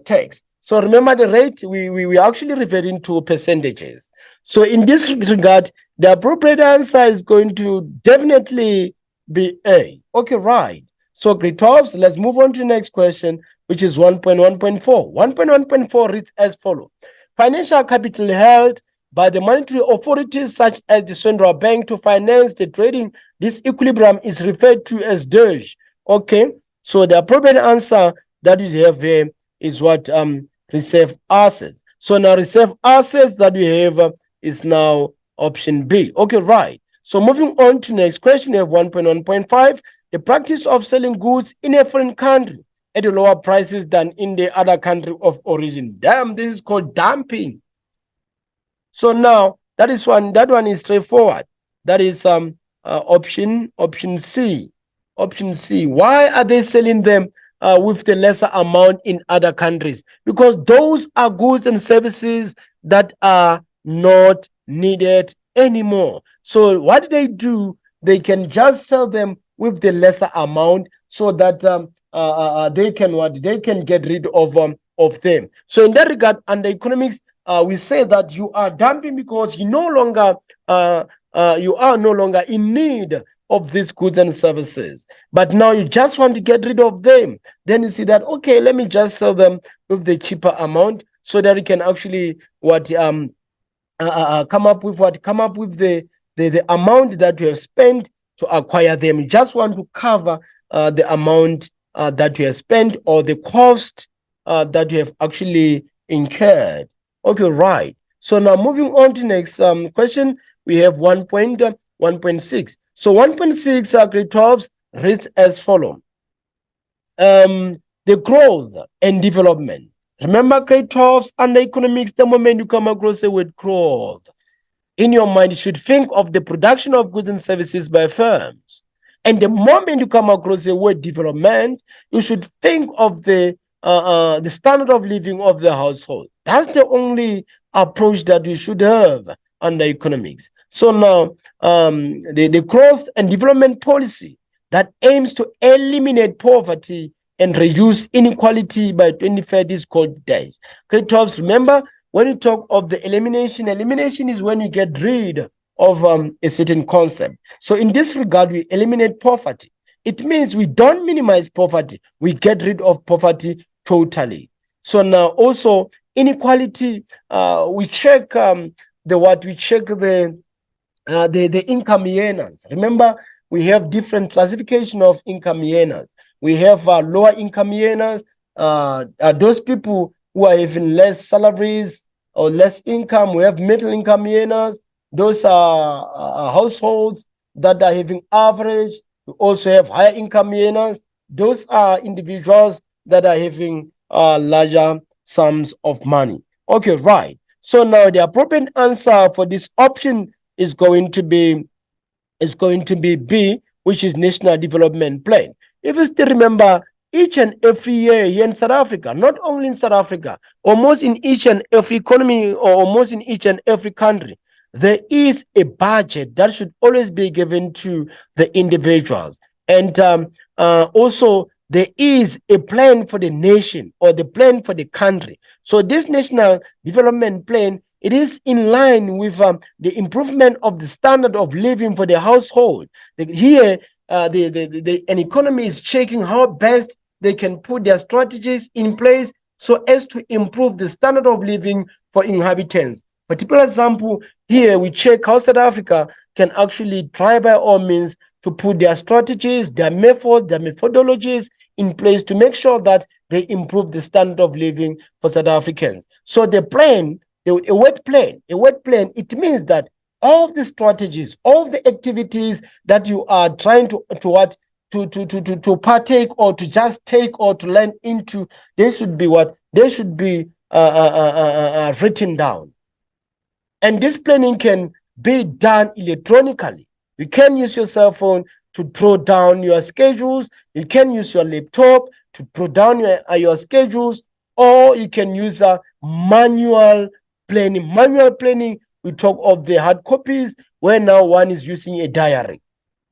Tax. So remember, the rate, we are actually referring to percentages. So in this regard, the appropriate answer is going to definitely be A. Okay, right. So grade 12, let's move on to the next question, which is 1.1.4. 1.1.4 reads as follows. Financial capital held by the monetary authorities such as the central bank to finance the trading, this equilibrium is referred to as dash. Okay, so the appropriate answer that you have here is what? Reserve assets. So now reserve assets that we have is now option B. Okay, right. So moving on to next question, we have 1.1.5. The practice of selling goods in a foreign country at lower prices than in the other country of origin. Damn, this is called dumping. So now that one is straightforward. That is option C. Option C. Why are they selling them with the lesser amount in other countries? Because those are goods and services that are not needed anymore. So what do? They can just sell them with the lesser amount so that they can get rid of them. So in that regard, under economics, we say that you are dumping because you are no longer in need of these goods and services, but now you just want to get rid of them. Then you see that, okay, let me just sell them with the cheaper amount so that you can actually come up with the amount that you have spent to acquire them. You just want to cover the amount that you have spent, or the cost that you have actually incurred. Okay, right. So now moving on to next question, we have 1.1.6. So 1.6 grade 12 reads as follows. The growth and development. Remember, grade 12 under economics, the moment you come across the word growth, in your mind, you should think of the production of goods and services by firms. And the moment you come across the word development, you should think of the standard of living of the household. That's the only approach that we should have under economics. So now, the growth and development policy that aims to eliminate poverty and reduce inequality by 2030 is called DASH. Grade 12, remember, when you talk of the elimination is when you get rid of a certain concept. So in this regard, we eliminate poverty. It means we don't minimize poverty. We get rid of poverty totally. So now also inequality, we check the income earners. Remember, we have different classification of income earners. We have lower income earners, those people who are having less salaries or less income. We have middle income earners. Those are households that are having average. We also have higher income earners. Those are individuals that are having larger sums of money. Okay, right. So now the appropriate answer for this option is going to be B, which is National Development Plan. If you still remember, each and every year here in South Africa, not only in South Africa, almost in each and every economy or almost in each and every country, there is a budget that should always be given to the individuals. And also, there is a plan for the nation or the plan for the country. So this National Development Plan, it is in line with the improvement of the standard of living for the household. Here, an economy is checking how best they can put their strategies in place so as to improve the standard of living for inhabitants. For typical example, here we check how South Africa can actually try by all means to put their strategies, their methods, their methodologies in place to make sure that they improve the standard of living for South Africans. So the plan, a word plan, it means that all the strategies, all the activities that you are trying to partake or to just take or to learn into, they should be what? They should be written down. And this planning can be done electronically. You can use your cell phone to draw down your schedules. You can use your laptop to draw down your schedules, or you can use a manual planning. Manual planning, we talk of the hard copies, where now one is using a diary.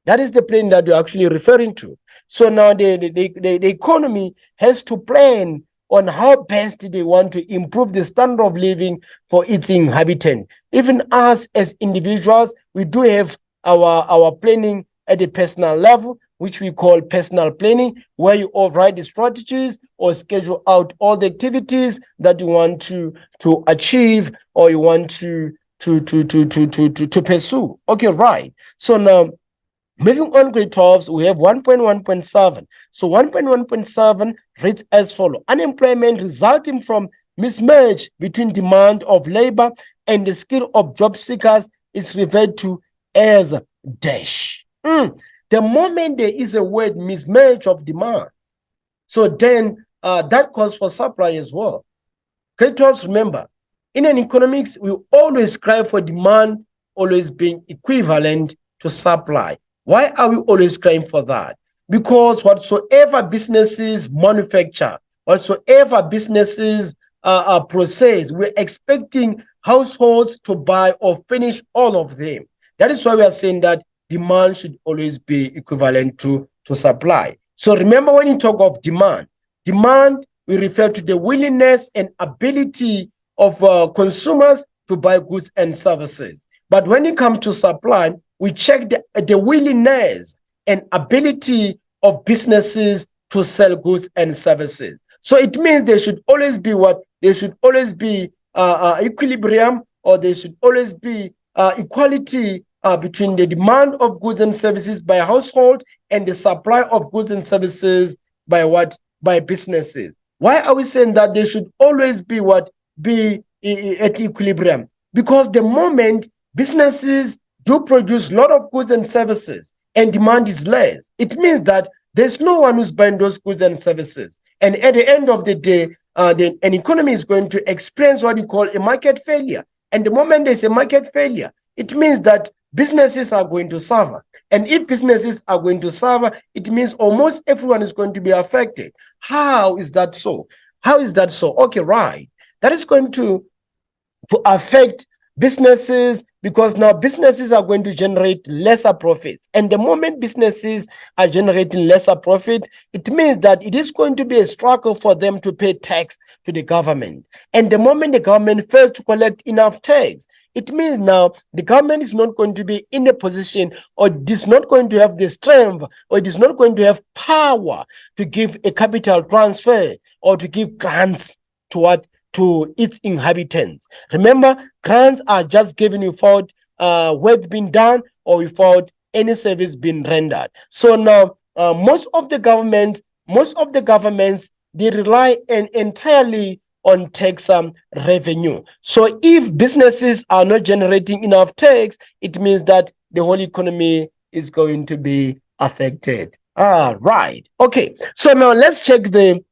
That is the plan that you're actually referring to. So now the economy has to plan on how best they want to improve the standard of living for its inhabitants. Even us as individuals, we do have our planning at the personal level, which we call personal planning, where you all write the strategies or schedule out all the activities that you want to achieve or you want to pursue. Okay, right. So now, moving on, grade 12, we have 1.1.7. So 1.1.7 reads as follows. Unemployment resulting from mismatch between demand of labor and the skill of job seekers is referred to as dash. The moment there is a word mismatch of demand, so then that calls for supply as well. Grade 12, remember, in an economics, we always strive for demand always being equivalent to supply. Why are we always striving for that? Because whatsoever businesses manufacture, whatsoever businesses process, we're expecting households to buy or finish all of them. That is why we are saying that demand should always be equivalent to supply. So remember, when you talk of demand, we refer to the willingness and ability of consumers to buy goods and services. But when it comes to supply, we check the willingness and ability of businesses to sell goods and services. So it means there should always be what? There should always be equilibrium, or there should always be equality between the demand of goods and services by household and the supply of goods and services by what? By businesses. Why are we saying that there should always be what? Be at equilibrium? Because the moment businesses do produce a lot of goods and services and demand is less, it means that there's no one who's buying those goods and services. And at the end of the day, an economy is going to experience what you call a market failure. And the moment there's a market failure, it means that businesses are going to suffer. And if businesses are going to suffer, it means almost everyone is going to be affected. How is that so? How is that so? Okay, right. That is going to affect businesses because now businesses are going to generate lesser profits. And the moment businesses are generating lesser profit, it means that it is going to be a struggle for them to pay tax to the government. And the moment the government fails to collect enough tax, it means now the government is not going to be in a position, or it is not going to have the strength, or it is not going to have power to give a capital transfer or to give grants to its inhabitants. Remember, grants are just given without work being done or without any service being rendered. So now most of the governments, they rely entirely on tax revenue. So if businesses are not generating enough tax, it means that the whole economy is going to be affected. Right. Okay. So now let's check the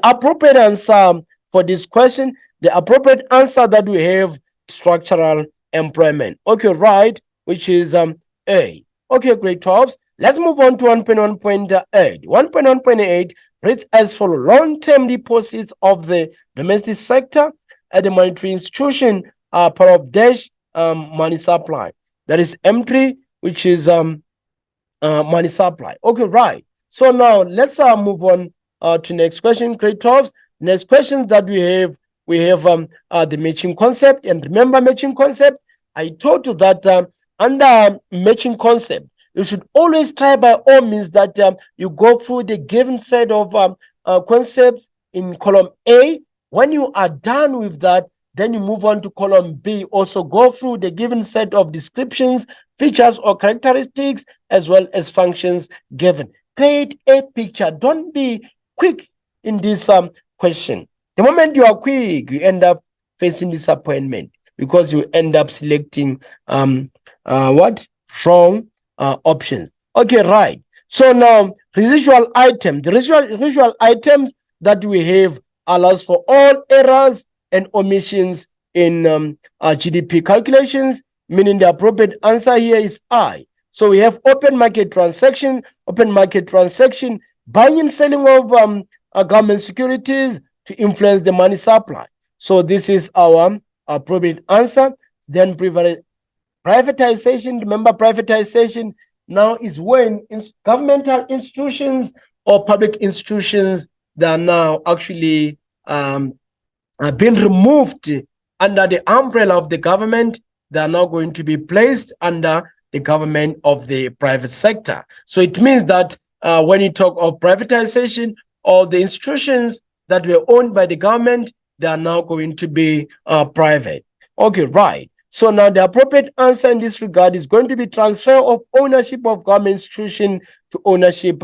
appropriate answer for this question. The appropriate answer that we have, structural employment. Okay, right, which is A. Okay, grade 12s. Let's move on to 1.1.8. 1.1.8 reads as follows: long-term deposits of the domestic sector at the monetary institution are part of dash money supply. That is M3, which is money supply. Okay, right. So now let's move on to next question, grade 12s. Next questions that we have the matching concept. And remember, matching concept, I told you that under matching concept, you should always try by all means that you go through the given set of concepts in column A. When you are done with that, then you move on to column B. Also go through the given set of descriptions, features or characteristics, as well as functions given. Create a picture. Don't be quick in this question. The moment you are quick, you end up facing disappointment because you end up selecting wrong options. Okay, right. So now residual item. The residual items that we have allows for all errors and omissions in GDP calculations, meaning the appropriate answer here is I. So we have open market transaction, buying and selling of government securities to influence the money supply. So this is our appropriate answer. Then privatization. Remember, privatization now is when governmental institutions or public institutions that are now actually being removed under the umbrella of the government. They are now going to be placed under the government of the private sector. So it means that when you talk of privatization, all the institutions that were owned by the government, they are now going to be private. Okay, right. So now the appropriate answer in this regard is going to be transfer of ownership of government institution to ownership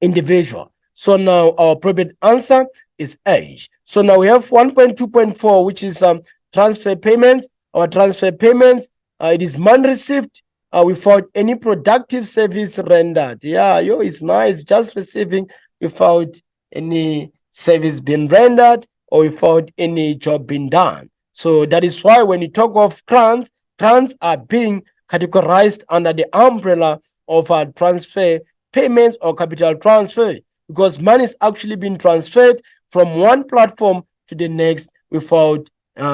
individual. So now our appropriate answer is age. So now we have 1.2.4, which is transfer payments. Our transfer payments, it is money received without any productive service rendered. Yeah, it's nice, just receiving without any service being rendered or without any job being done. So that is why when you talk of grants are being categorized under the umbrella of transfer payments or capital transfer, because money is actually being transferred from one platform to the next without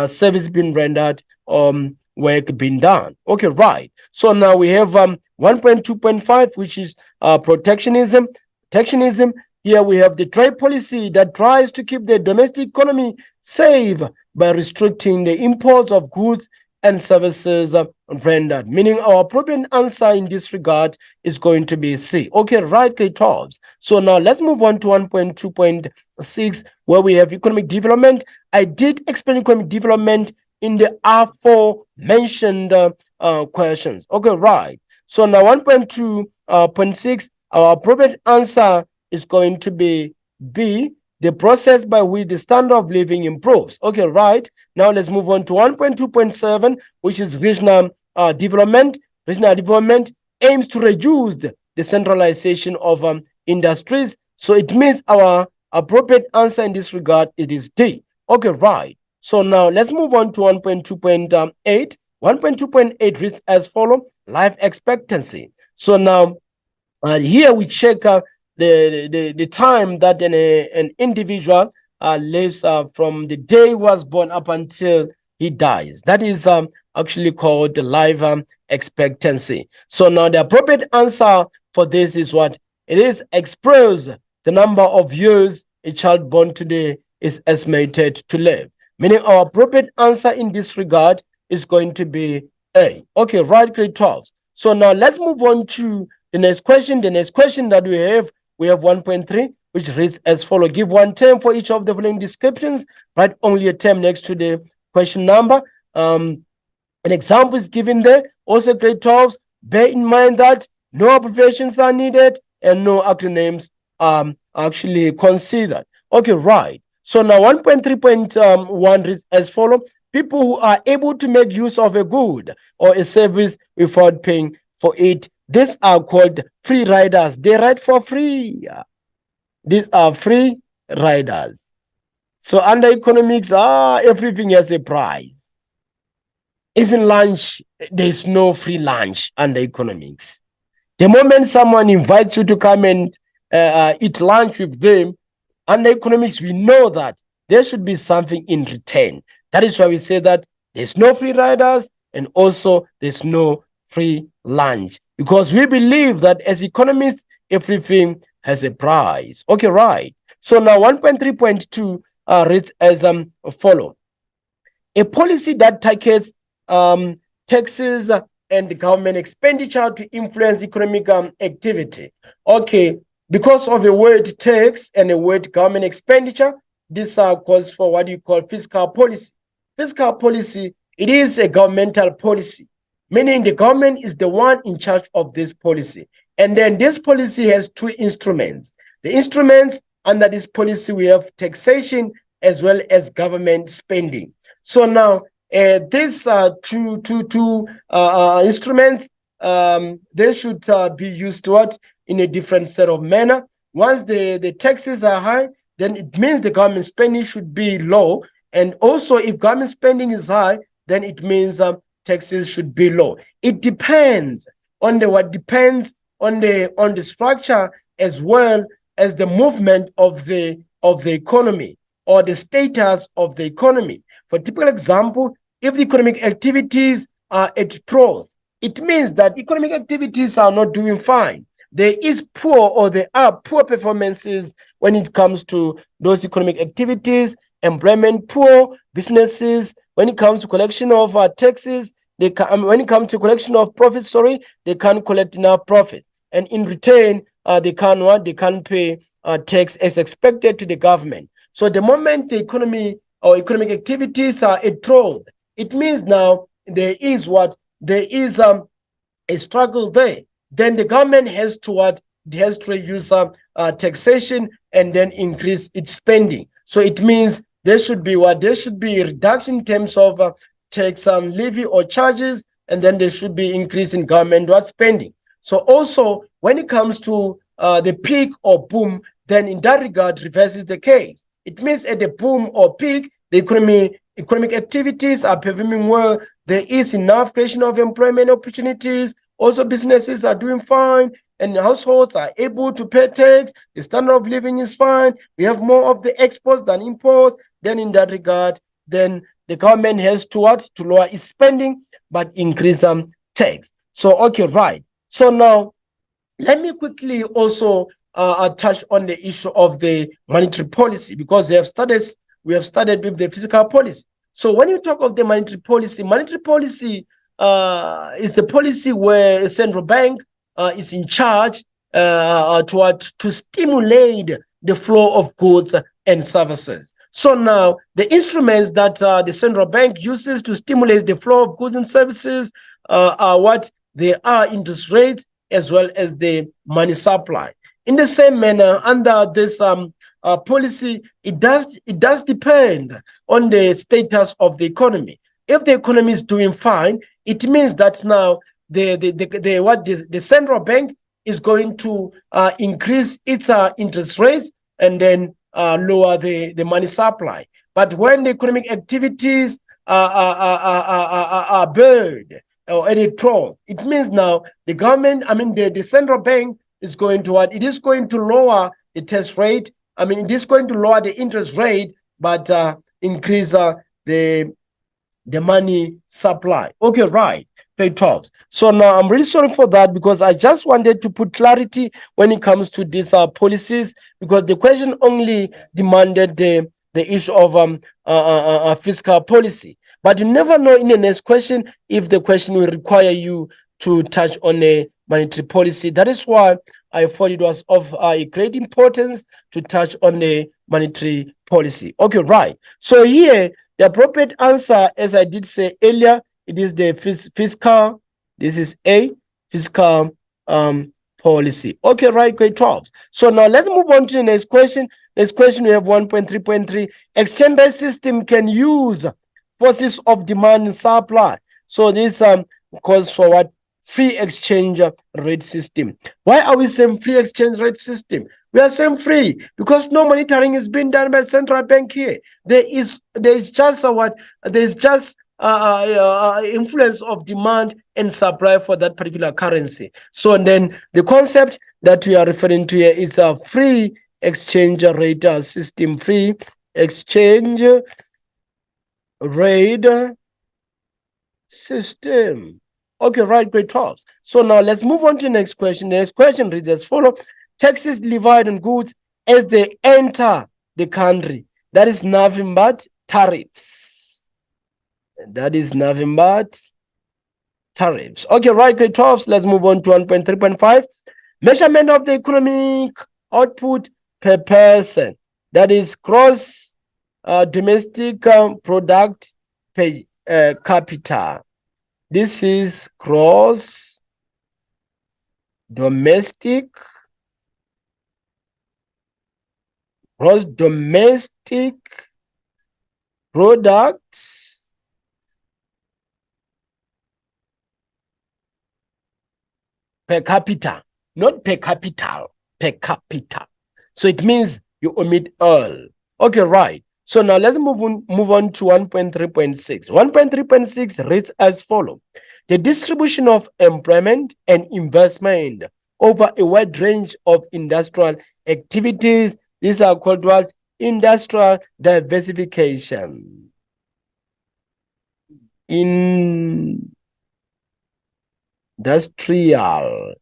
service being rendered or work being done. Okay, right. So now we have 1.2.5, which is protectionism. Protectionism, here we have the trade policy that tries to keep the domestic economy safe by restricting the imports of goods and services rendered, meaning our appropriate answer in this regard is going to be C. Okay, right, grade 12s. So now let's move on to 1.2.6, where we have economic development. I did explain economic development in the aforementioned questions. Okay, right. So now 1.2.6, our appropriate answer is going to be B, the process by which the standard of living improves. Okay, right. Now let's move on to 1.2.7, which is regional development. Regional development aims to reduce the centralization of industries. So it means our appropriate answer in this regard, it is D. Okay, right. So now let's move on to 1.2.8. 1.2.8 reads as follows: life expectancy. So now here we check the time that an individual lives from the day he was born up until he dies. That is actually called the life expectancy. So now the appropriate answer for this is what? It is express the number of years a child born today is estimated to live. Meaning our appropriate answer in this regard is going to be A. Okay, right, grade 12. So now let's move on to the next question. The next question that we have 1.3, which reads as follows. Give one term for each of the following descriptions. Write only a term next to the question number. An example is given there. Also, grade 12, bear in mind that no abbreviations are needed and no acronyms are actually considered. Okay, right. So now 1.3.1 reads as follows. People who are able to make use of a good or a service without paying for it. These are called free riders. They ride for free. These are free riders. So under economics, everything has a price. Even lunch, there's no free lunch under economics. The moment someone invites you to come and eat lunch with them, under economics, we know that there should be something in return. That is why we say that there's no free riders and also there's no free lunch. Because we believe that as economists, everything has a price. Okay, right. So now 1.3.2 reads as follow. A policy that targets taxes and government expenditure to influence economic activity. Okay, because of the word tax and the word government expenditure, this calls for what you call fiscal policy. Fiscal policy, it is a governmental policy, meaning the government is the one in charge of this policy. And then this policy has two instruments. The instruments under this policy, we have taxation as well as government spending. So now, these two instruments, they should be used what? In a different set of manner. Once the taxes are high, then it means the government spending should be low. And also, if government spending is high, then it means taxes should be low. It depends on the structure as well as the movement of the economy or the status of the economy. For typical example, if the economic activities are at growth, it means that economic activities are not doing fine. There is poor or there are poor performances when it comes to those economic activities, employment poor, businesses, when it comes to collection of taxes, when it comes to collection of profits, they can't collect enough profit. And in return, they can't pay tax as expected to the government. So the moment the economy or economic activities are at growth, it means now there is a struggle there. Then the government has to use taxation and then increase its spending. So it means there should be a reduction in terms of tax levy or charges, and then there should be increase in government spending. So also when it comes to the peak or boom, then in that regard reverse is the case. It means at the boom or peak, the economic activities are performing well. There is enough creation of employment opportunities. Also, businesses are doing fine, and households are able to pay tax. The standard of living is fine. We have more of the exports than imports. Then, in that regard, then the government has to lower its spending, but increase tax. So, okay, right. So now, let me quickly also touch on the issue of the monetary policy, because we have started with the fiscal policy. So when you talk of the monetary policy is the policy where a central bank is in charge to stimulate the flow of goods and services. So now the instruments that the central bank uses to stimulate the flow of goods and services are what they are: interest rates as well as the money supply. In the same manner, under this policy, it does depend on the status of the economy. If the economy is doing fine, it means that now the central bank is going to increase its interest rates and then lower the money supply. But when the economic activities are burned or at a trough, it means now the central bank is going to it is going to lower the test rate. It is going to lower the interest rate, but increase the the money supply. Okay, right. Great talks. So now I'm really sorry for that, because I just wanted to put clarity when it comes to these policies, because the question only demanded the issue of fiscal policy. But you never know in the next question if the question will require you to touch on a monetary policy. That is why I thought it was of great importance to touch on the monetary policy. Okay, right. So here, the appropriate answer, as I did say earlier, it is the fiscal. This is a fiscal policy. Okay, right, great jobs. So now let's move on to the next question. Next question, we have 1.3.3. Exchange rate system can use forces of demand and supply. So this calls for what? Free exchange rate system. Why are we saying free exchange rate system? We are saying free because no monitoring is being done by central bank here. There is just influence of demand and supply for that particular currency. So then the concept that we are referring to here is a free exchange rate system. Free exchange rate system. Okay, right, great talks. So now let's move on to the next question. The next question reads as follows. Taxes levied on goods as they enter the country. That is nothing but tariffs. That is nothing but tariffs. Okay, right, great talks. Let's move on to 1.3.5. Measurement of the economic output per person. That is gross domestic product per capita. This is gross domestic products per capita, not per capital, per capita. So it means you omit all. Okay, right. So now let's move on to 1.3.6. 1.3.6 reads as follows. The distribution of employment and investment over a wide range of industrial activities. These are called what? Industrial diversification. Industrial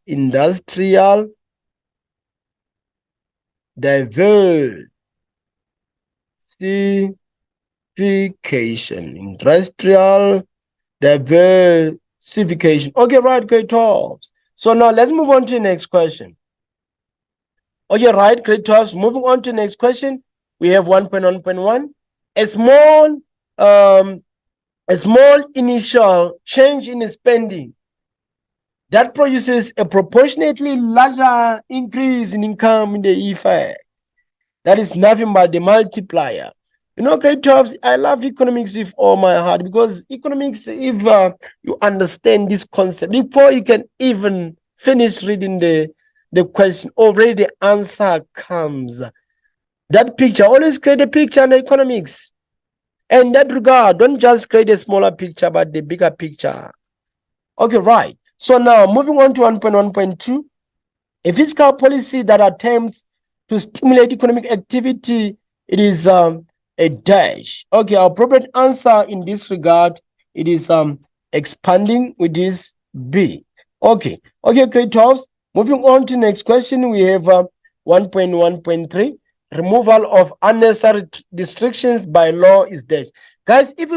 diversification. Industrial diversification. Okay, right, great talks. So now let's move on to the next question. Okay, right, great talks. Moving on to the next question, we have 1.1.1. A small initial change in spending that produces a proportionately larger increase in income in the effect. That is nothing but the multiplier. You know, great jobs. I love economics with all my heart, because economics, if you understand this concept, before you can even finish reading the question, already the answer comes. That picture, always create a picture in economics. And in that regard, don't just create a smaller picture, but the bigger picture. Okay, right. So now moving on to 1.1.2, a fiscal policy that attempts to stimulate economic activity, it is a dash. Okay, our appropriate answer in this regard, it is expanding, which is B. Okay, great talks. Moving on to next question, we have 1.1.3. Removal of unnecessary restrictions by law is dash. Guys, if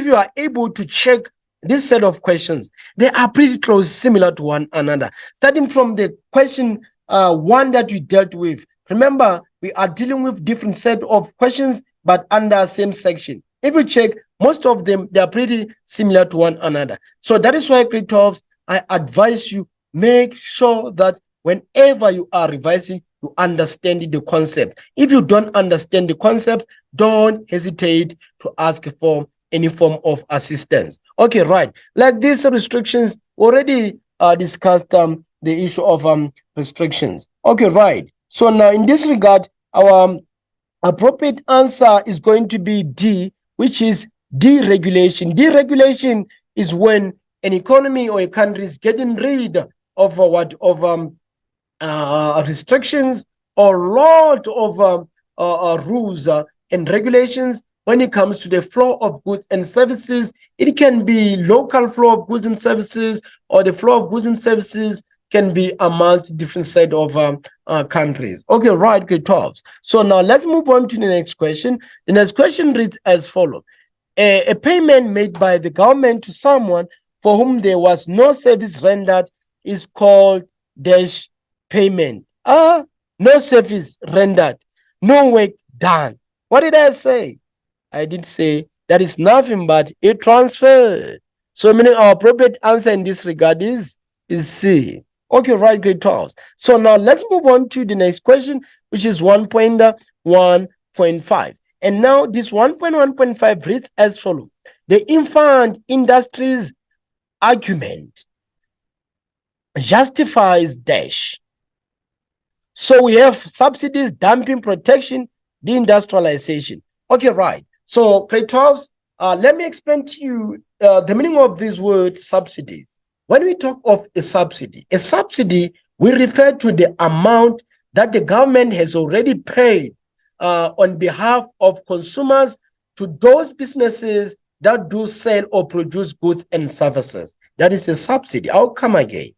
you are able to check this set of questions, they are pretty close, similar to one another. Starting from the question one that we dealt with. Remember, we are dealing with different set of questions, but under same section. If you check, most of them, they are pretty similar to one another. So that is why, great talks, I advise you, make sure that whenever you are revising, you understand the concept. If you don't understand the concept, don't hesitate to ask for any form of assistance. Okay, right. Like these restrictions, already discussed the issue of restrictions. Okay, right. So now in this regard, our appropriate answer is going to be D, which is deregulation. Deregulation is when an economy or a country is getting rid of restrictions or lot of rules and regulations when it comes to the flow of goods and services. It can be local flow of goods and services, or the flow of goods and services can be amongst different set of countries. Okay, right, grade 12. So now let's move on to the next question. The next question reads as follows. A payment made by the government to someone for whom there was no service rendered is called dash payment. No service rendered, no work done. What did I say? I did say that is nothing but a transfer. So meaning our appropriate answer in this regard is C. Okay, right, grade 12. So now let's move on to the next question, which is 1.1.5. And now this 1.1.5 reads as follows. The infant industries argument justifies dash. So we have subsidies, dumping, protection, deindustrialization. Okay, right. So grade 12, let me explain to you the meaning of this word subsidies. When we talk of a subsidy, we refer to the amount that the government has already paid on behalf of consumers to those businesses that do sell or produce goods and services. That is a subsidy. I'll come again.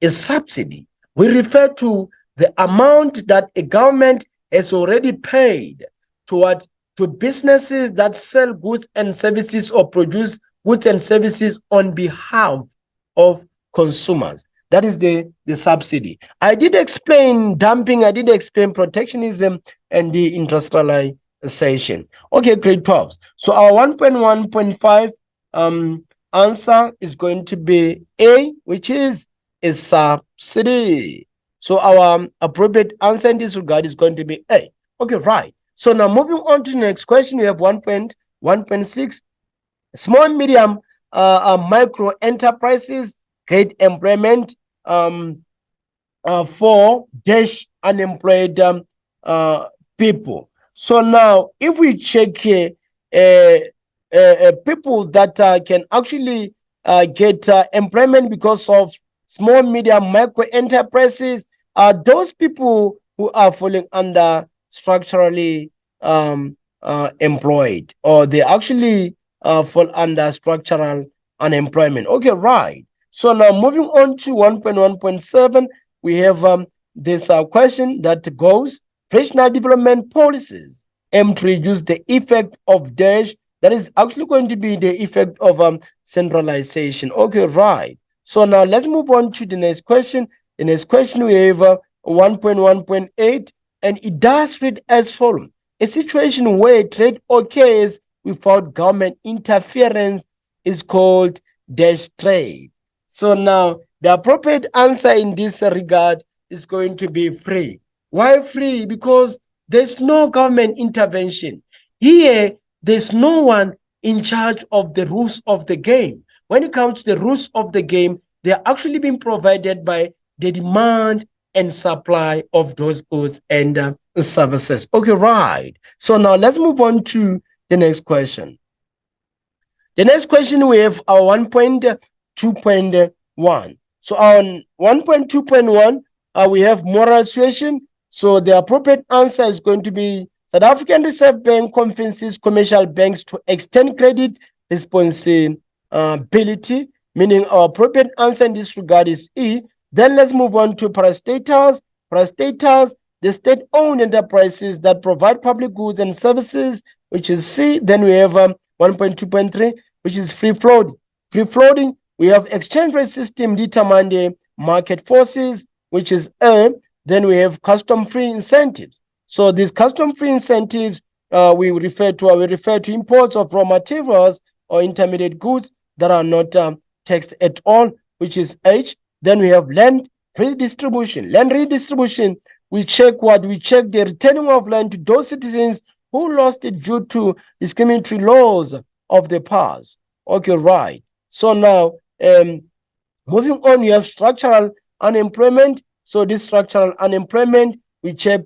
A subsidy, we refer to the amount that a government has already paid to businesses that sell goods and services or produce goods and services on behalf of consumers. That is the subsidy. I did explain dumping, I did explain protectionism and the industrialization. Okay, grade 12. So our 1.1.5 answer is going to be A, which is a subsidy. So our appropriate answer in this regard is going to be A. Okay, right. So now moving on to the next question, we have 1.1.6. Small, medium, micro enterprises create employment for dash unemployed people. So now, if we check here, people that can actually get employment because of small, medium, micro enterprises are those people who are falling under structurally employed, or they actually fall under structural unemployment. Okay, right. So now moving on to 1.1.7, we have this question that goes, regional development policies aim to reduce the effect of dash. That is actually going to be the effect of centralization. Okay, right. So now let's move on to the next question. The next question we have 1.1.8, and it does read as follows. A situation where trade occurs without government interference is called dash trade. So now the appropriate answer in this regard is going to be free. Why free? Because there's no government intervention. Here, there's no one in charge of the rules of the game. When it comes to the rules of the game, they are actually being provided by the demand and supply of those goods and services. Okay, right. So now let's move on to the next question. The next question we have our 1.2.1. So on 1.2.1, we have moral suasion. So the appropriate answer is going to be South African Reserve Bank convinces commercial banks to extend credit responsibility, meaning our appropriate answer in this regard is E. Then let's move on to parastatals. Parastatals, the state-owned enterprises that provide public goods and services, which is C. Then we have 1.2.3, which is free floating. Free floating, we have exchange rate system determine the market forces, which is A. Then we have custom-free incentives. So these custom-free incentives, we refer to imports of raw materials or intermediate goods that are not taxed at all, which is H. Then we have land redistribution. Land redistribution, we check the returning of land to those citizens who lost it due to discriminatory laws of the past. Okay, right. So now, moving on, you have structural unemployment. So this structural unemployment, we check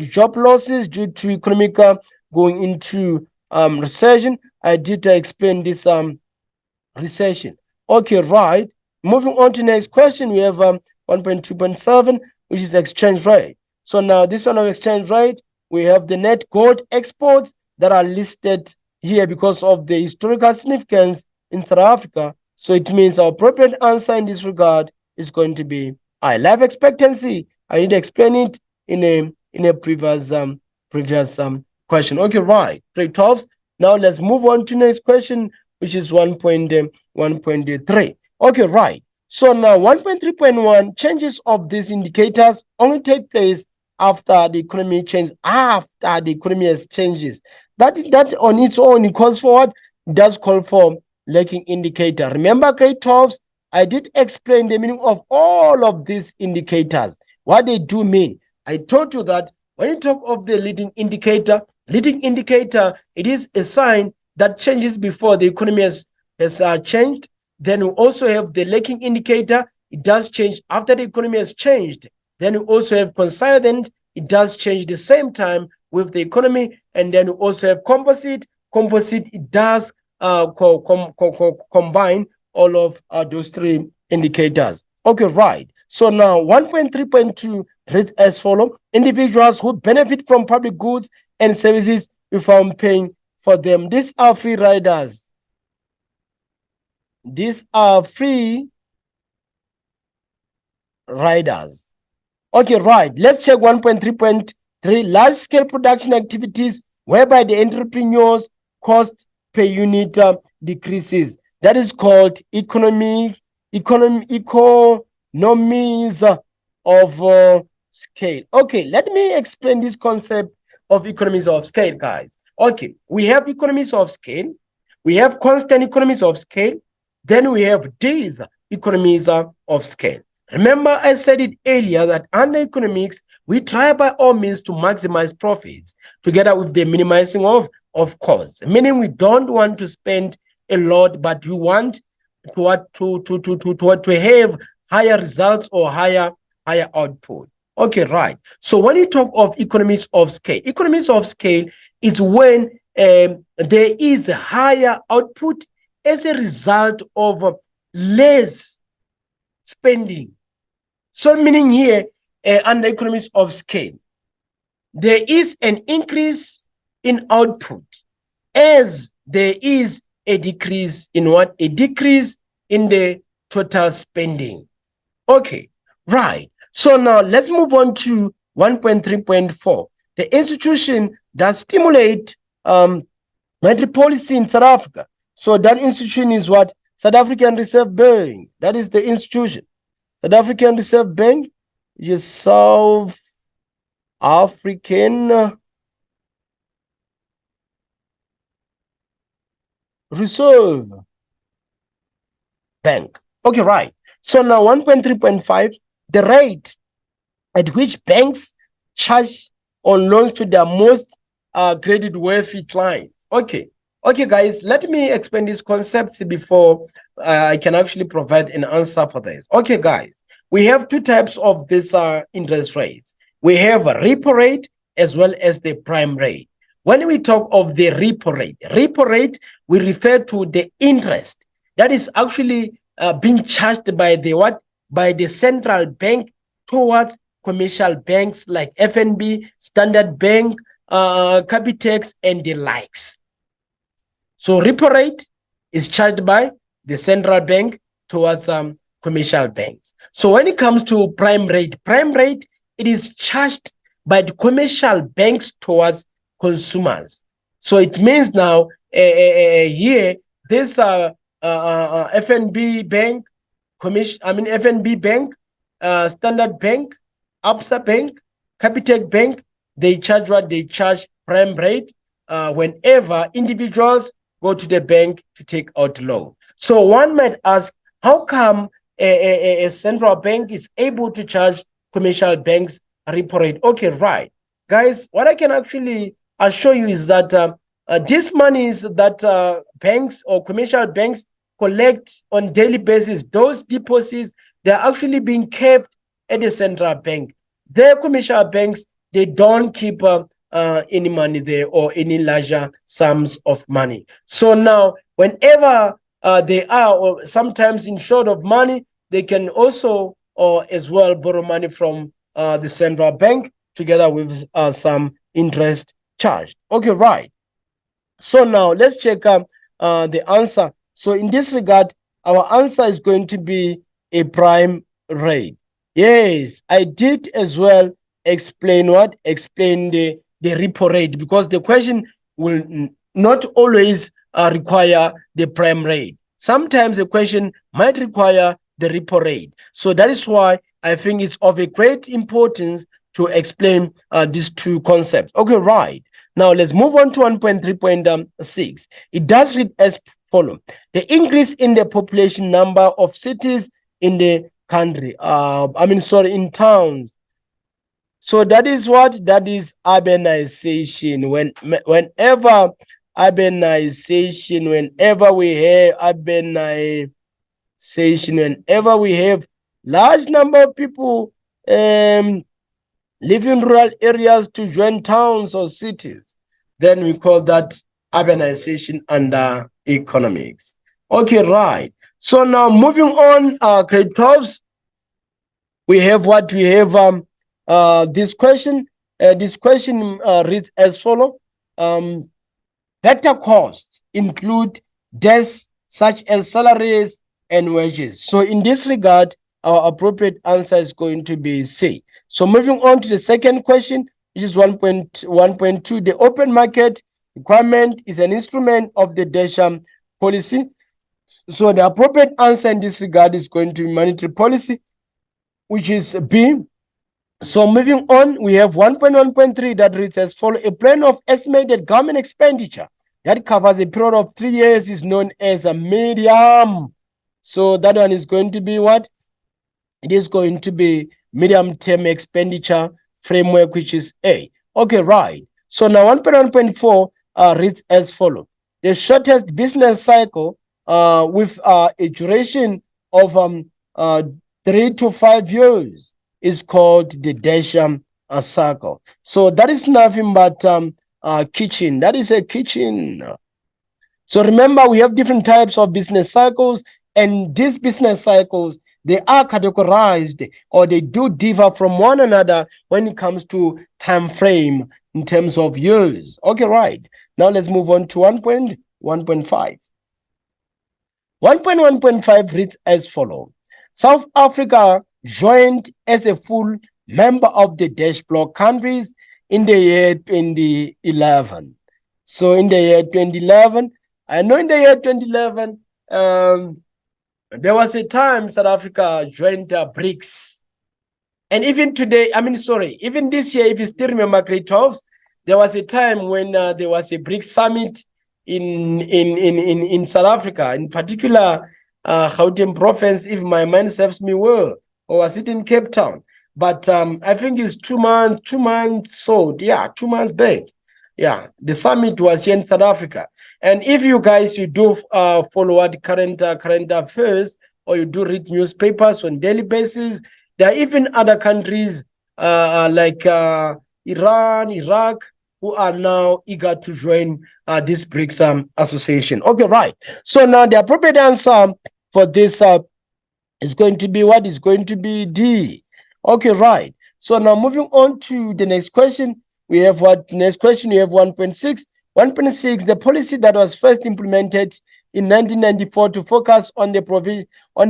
job losses due to economic going into recession. I did explain this recession. Okay, right. Moving on to the next question, we have 1.2.7, which is exchange rate. So now this one of exchange rate, we have the net gold exports that are listed here because of the historical significance in South Africa. So it means our appropriate answer in this regard is going to be I. Life expectancy. I need to explain it in a previous question. Okay, right. Grade 12. Now let's move on to next question, which is 1.3. Okay, right. So now 1.3.1 changes of these indicators only take place after the economy changes, after the economy has changes. That on its own, it calls for what? It does call for lagging indicator. Remember, grade 12, I did explain the meaning of all of these indicators, what they do mean. I told you that when you talk of the leading indicator, it is a sign that changes before the economy has changed. Then we also have the lagging indicator. It does change after the economy has changed. Then we also have coincident. It does change the same time with the economy. And then we also have composite. It does combine all of those three indicators. Okay, right. So now 1.3.2 reads as follows. Individuals who benefit from public goods and services without paying for them. These are free riders. These are free riders. Okay, right. Let's check 1.3.3. Large-scale production activities whereby the entrepreneur's cost per unit decreases. That is called economies of scale. Okay, let me explain this concept of economies of scale, guys. Okay, we have economies of scale. We have constant economies of scale. Then we have these economies of scale. Remember, I said it earlier that under economics, we try by all means to maximize profits together with the minimizing of costs. Meaning we don't want to spend a lot, but we want to have higher results or higher output. Okay, right. So when you talk of economies of scale is when there is a higher output as a result of less spending. So meaning here, under economies of scale, there is an increase in output as there is a decrease in what? A decrease in the total spending. Okay, right. So now let's move on to 1.3.4. The institution that stimulate monetary policy in South Africa. So that institution is what? South African Reserve Bank. That is the institution. South African Reserve Bank is South African Reserve Bank. Okay, right. So now 1.3.5, the rate at which banks charge on loans to their most credit worthy clients. Okay, guys, let me explain these concepts before I can actually provide an answer for this. Okay, guys, we have two types of these interest rates. We have a repo rate as well as the prime rate. When we talk of the repo rate, we refer to the interest that is actually being charged by the what? By the central bank towards commercial banks like FNB, Standard Bank, Capitex, and the likes. So repo rate is charged by the central bank towards commercial banks. So when it comes to prime rate, it is charged by the commercial banks towards consumers. So it means now here this FNB bank, FNB bank, Standard Bank, Absa Bank, Capitec Bank, they charge what? They charge prime rate whenever individuals go to the bank to take out loan. So one might ask, how come a central bank is able to charge commercial banks repo rate? Okay, right. Guys, what I can actually assure you is that this money is that banks or commercial banks collect on daily basis, those deposits, they're actually being kept at the central bank. Their commercial banks, they don't keep any money there or any larger sums of money. So now, whenever they are or sometimes in short of money, they can also as well borrow money from the central bank together with some interest charged. Okay, right. So now let's check the answer. So in this regard, our answer is going to be a prime rate. Yes, I did as well explain what? Explain the repo rate, because the question will not always require the prime rate. Sometimes the question might require the repo rate. So that is why I think it's of a great importance to explain these two concepts. Okay, right. Now let's move on to 1.3.6. It does read as follows. The increase in the population number of cities in the country. In towns. So that is what? That is urbanization. Whenever urbanization, whenever we have urbanization, whenever we have large number of people live in rural areas to join towns or cities, then we call that urbanization under economics. Okay, right. So now moving on, grade 12s, we have what we have. This question reads as follows. Vector costs include deaths such as salaries and wages. So in this regard, our appropriate answer is going to be C. So moving on to the second question, which is 1.1.2. The open market requirement is an instrument of the Desham policy. So the appropriate answer in this regard is going to be monetary policy, which is B. So moving on, we have 1.1.3 that reads as follows. A plan of estimated government expenditure that covers a period of 3 years is known as a medium. So that one is going to be what? It is going to be medium-term expenditure framework, which is A. Okay, right. So now 1.1.4 reads as follows. The shortest business cycle with a duration of 3 to 5 years is called the Desham cycle. So that is nothing but kitchen. That is a kitchen. So remember, we have different types of business cycles, and these business cycles, they are categorized, or they do differ from one another when it comes to time frame in terms of years. Okay, right. Now let's move on to 1.1.5. 1.1.5 reads as follows. South Africa joined as a full member of the Dash Bloc countries in the year 2011. So in the year 2011, I know in the year 2011, there was a time South Africa joined BRICS. And even today, even this year, if you still remember grade 12s, there was a time when there was a BRICS summit in South Africa, in particular, Gauteng province, if my mind serves me well, or was it in Cape Town? But I think it's 2 months, 2 months so, yeah, 2 months back. Yeah, the summit was here in South Africa. And if you guys, you do follow what current affairs, or you do read newspapers on daily basis, there are even other countries like Iran, Iraq, who are now eager to join this BRICS association. Okay, right. So now the appropriate answer for this is going to be what? Is going to be D. Okay, right. So now moving on to the next question, we have what? Next question, we have 1.6. 1.6, the policy that was first implemented in 1994 to focus on the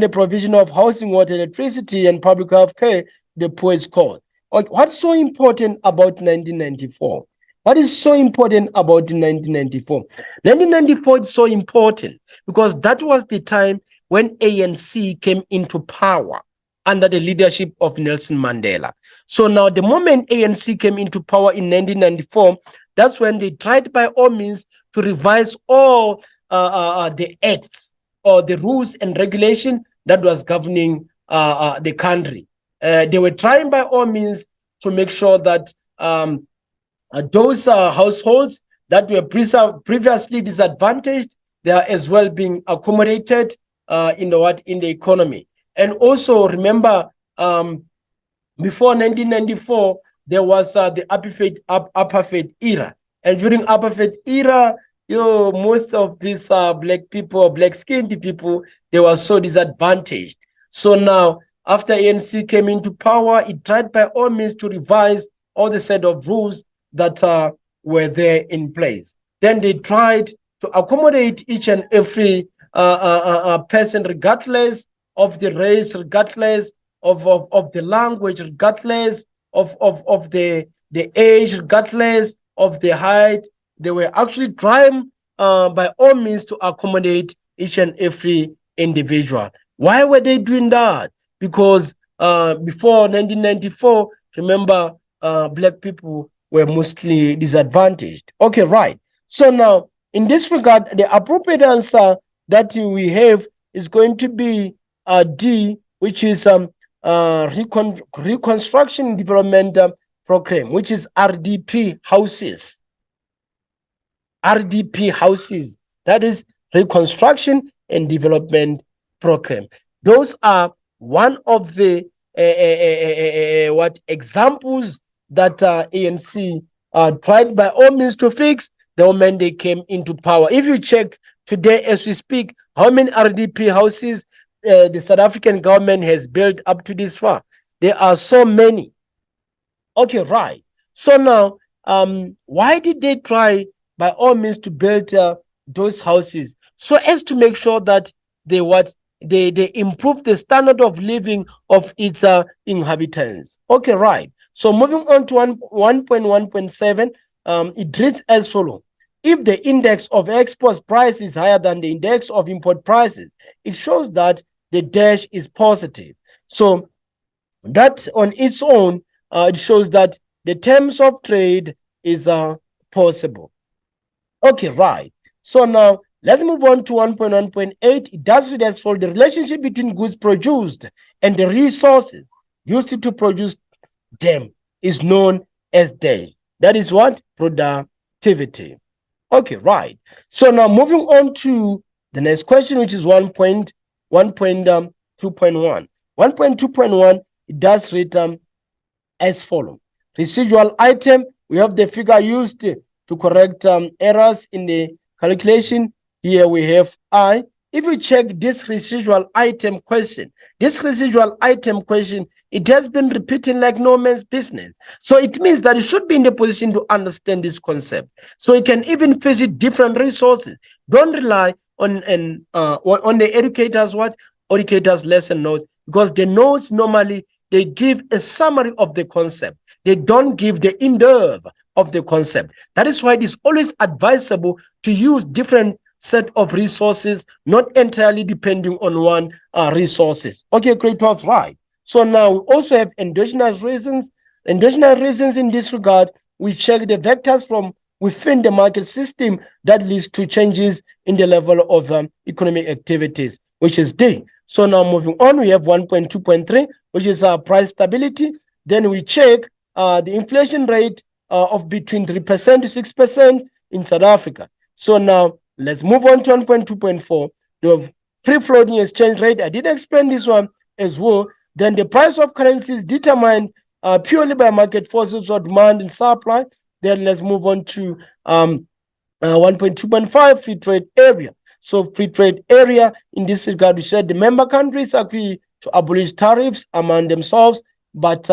provision of housing, water, electricity, and public health care, the poor is called. What's so important about 1994? What is so important about 1994? 1994 is so important because that was the time when ANC came into power under the leadership of Nelson Mandela. So now the moment ANC came into power in 1994, that's when they tried by all means to revise all the acts or the rules and regulation that was governing the country. They were trying by all means to make sure that those households that were previously disadvantaged, they are as well being accommodated in the economy. And also remember, before 1994, there was the apartheid era, and during apartheid era, most of these black people, black-skinned people, they were so disadvantaged. So now, after ANC came into power, it tried by all means to revise all the set of rules that were there in place. Then they tried to accommodate each and every person, regardless of the race, regardless of the language, regardless of the age, regardless of the height. They were actually trying by all means to accommodate each and every individual. Why were they doing that? Because before 1994, remember, black people were mostly disadvantaged. Okay, right. So now, in this regard, the appropriate answer that we have is going to be D, which is Reconstruction Development Program, which is RDP houses. RDP houses. That is Reconstruction and Development Program. Those are one of the what examples that ANC tried by all means to fix the moment they came into power. If you check today as we speak, how many RDP houses the South African government has built up to this far? There are so many. Okay, right. So now, why did they try by all means to build those houses? So as to make sure that they improve the standard of living of its inhabitants. Okay, right. So moving on to 1.1.7, it reads as follows. If the index of export price is higher than the index of import prices, it shows that the dash is positive. So that on its own, it shows that the terms of trade is possible. Okay, right. So now let's move on to 1.1.8. It does read as follows. The relationship between goods produced and the resources used to produce them is known as dash. That is what? Productivity. Okay, right. So now moving on to the next question, which is 1.2.1. 1.2.1, it does read as follows. Residual item, we have the figure used to correct errors in the calculation. Here we have I. If we check this residual item question, it has been repeating like no man's business. So it means that it should be in the position to understand this concept. So it can even visit different resources. Don't rely on the educator's lesson notes, because the notes normally they give a summary of the concept. They don't give the in-depth of the concept. That is why it is always advisable to use different set of resources, not entirely depending on one resources. Okay, grade 12, right. So now we also have endogenous reasons. Endogenous reasons in this regard, we check the vectors from within the market system that leads to changes in the level of economic activities, which is D. So now moving on, we have 1.2.3, which is price stability. Then we check the inflation rate of between 3% to 6% in South Africa. So now let's move on to 1.2.4, the free floating exchange rate. I did explain this one as well. Then the price of currencies determined purely by market forces or demand and supply. Then let's move on to 1.2.5, free trade area. So free trade area, in this regard, we said the member countries agree to abolish tariffs among themselves, but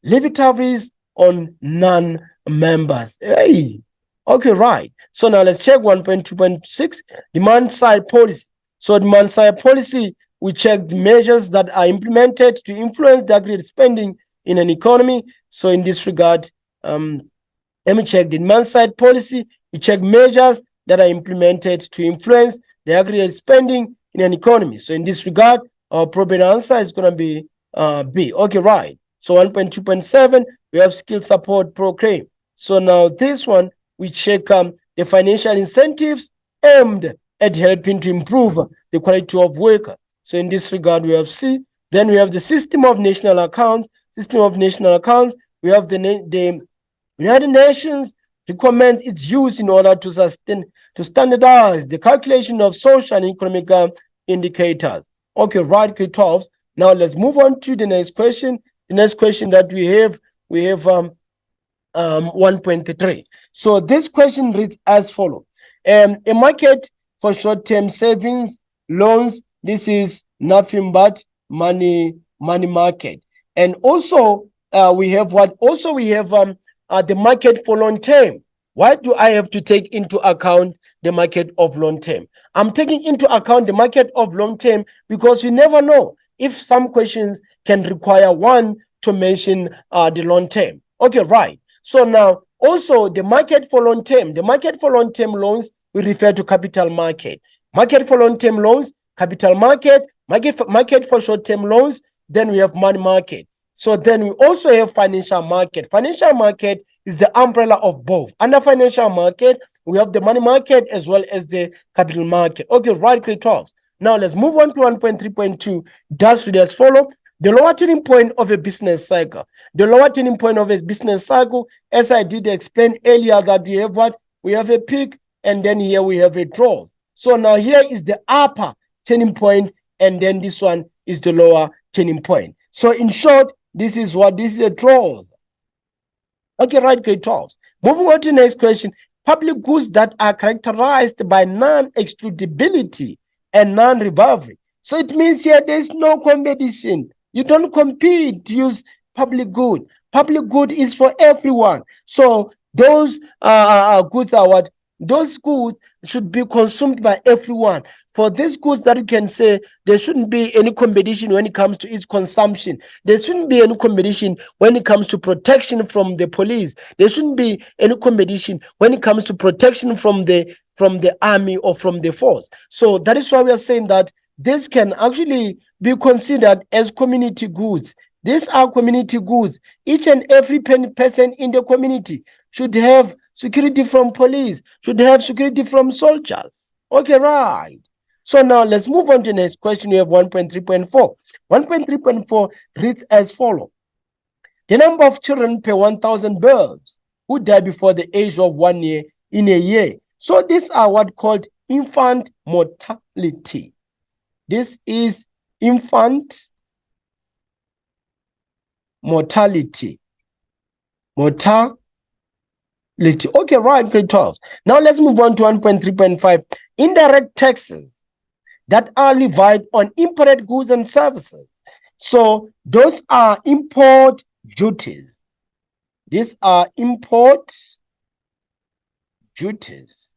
levy tariffs on non-members. Hey, okay, right. So now let's check 1.2.6, demand side policy. So demand side policy, we check the measures that are implemented to influence the aggregate spending in an economy. So in this regard, let me check the demand side policy. We check measures that are implemented to influence the aggregate spending in an economy. So in this regard, our appropriate answer is going to be B. Okay, right. So 1.2.7, we have skill support program. So now this one, we check the financial incentives aimed at helping to improve the quality of work. So in this regard, we have C. Then we have the system of national accounts. We have the United Nations recommends its use in order to standardize the calculation of social and economic indicators. Okay, right, grade 12. Now let's move on to the next question. The next question that we have 1.3. So this question reads as follows. A market for short-term savings loans, this is nothing but money market. And also we have what? Also we have the market for long-term. Why do I have to take into account the market of long term? I'm taking into account the market of long term because you never know if some questions can require one to mention the long term. Okay, right. So now also the market for long term loans, we refer to capital market. Market for long term loans, capital market, market for short term loans, then we have money market. So then we also have financial market. Financial market is the umbrella of both. Under financial market, we have the money market as well as the capital market. Okay, right, great talks. Now let's move on to 1.3.2. Does read as follow. The lower turning point of a business cycle. The lower turning point of a business cycle, as I did explain earlier, that we have what? We have a peak, and then here we have a trough. So now here is the upper turning point, and then this one is the lower turning point. So in short, this is a trough. Okay, right, great talks. Moving on to the next question. Public goods that are characterized by non-excludability and non-recovery. So it means here there's no competition. You don't compete to use public good. Public good is for everyone. So those goods are what? Those goods should be consumed by everyone. For these goods that you can say, there shouldn't be any competition when it comes to its consumption. There shouldn't be any competition when it comes to protection from the police. There shouldn't be any competition when it comes to protection from the army or from the force. So that is why we are saying that this can actually be considered as community goods. These are community goods. Each and every person in the community should have security from police, should have security from soldiers. Okay, right. So now let's move on to the next question. We have 1.3.4. 1.3.4 reads as follows. The number of children per 1,000 births who die before the age of 1 year in a year. So these are what called infant mortality. This is infant mortality. Mortality. Okay, right, great talks. Now let's move on to 1.3.5. Indirect taxes that are levied on imported goods and services. So those are import duties. These are import duties.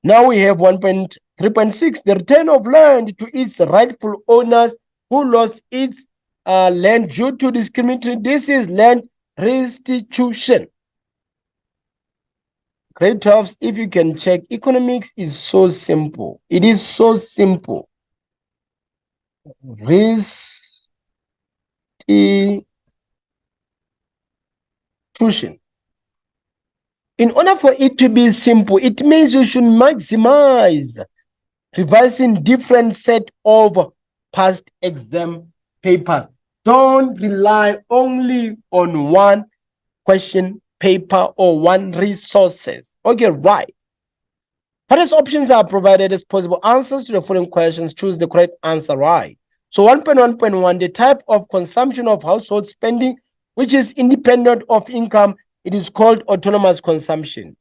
Now we have 1.3.6. The return of land to its rightful owners who lost its land due to discriminatory. This is land restitution. Grade 12, if you can check, economics is so simple. It is so simple. Restitution. In order for it to be simple, it means you should maximize revising different set of past exam papers. Don't rely only on one question paper or one resources. Okay, right. Various options are provided as possible answers to the following questions. Choose the correct answer, right? So 1.1.1, the type of consumption of household spending which is independent of income, it is called autonomous consumption.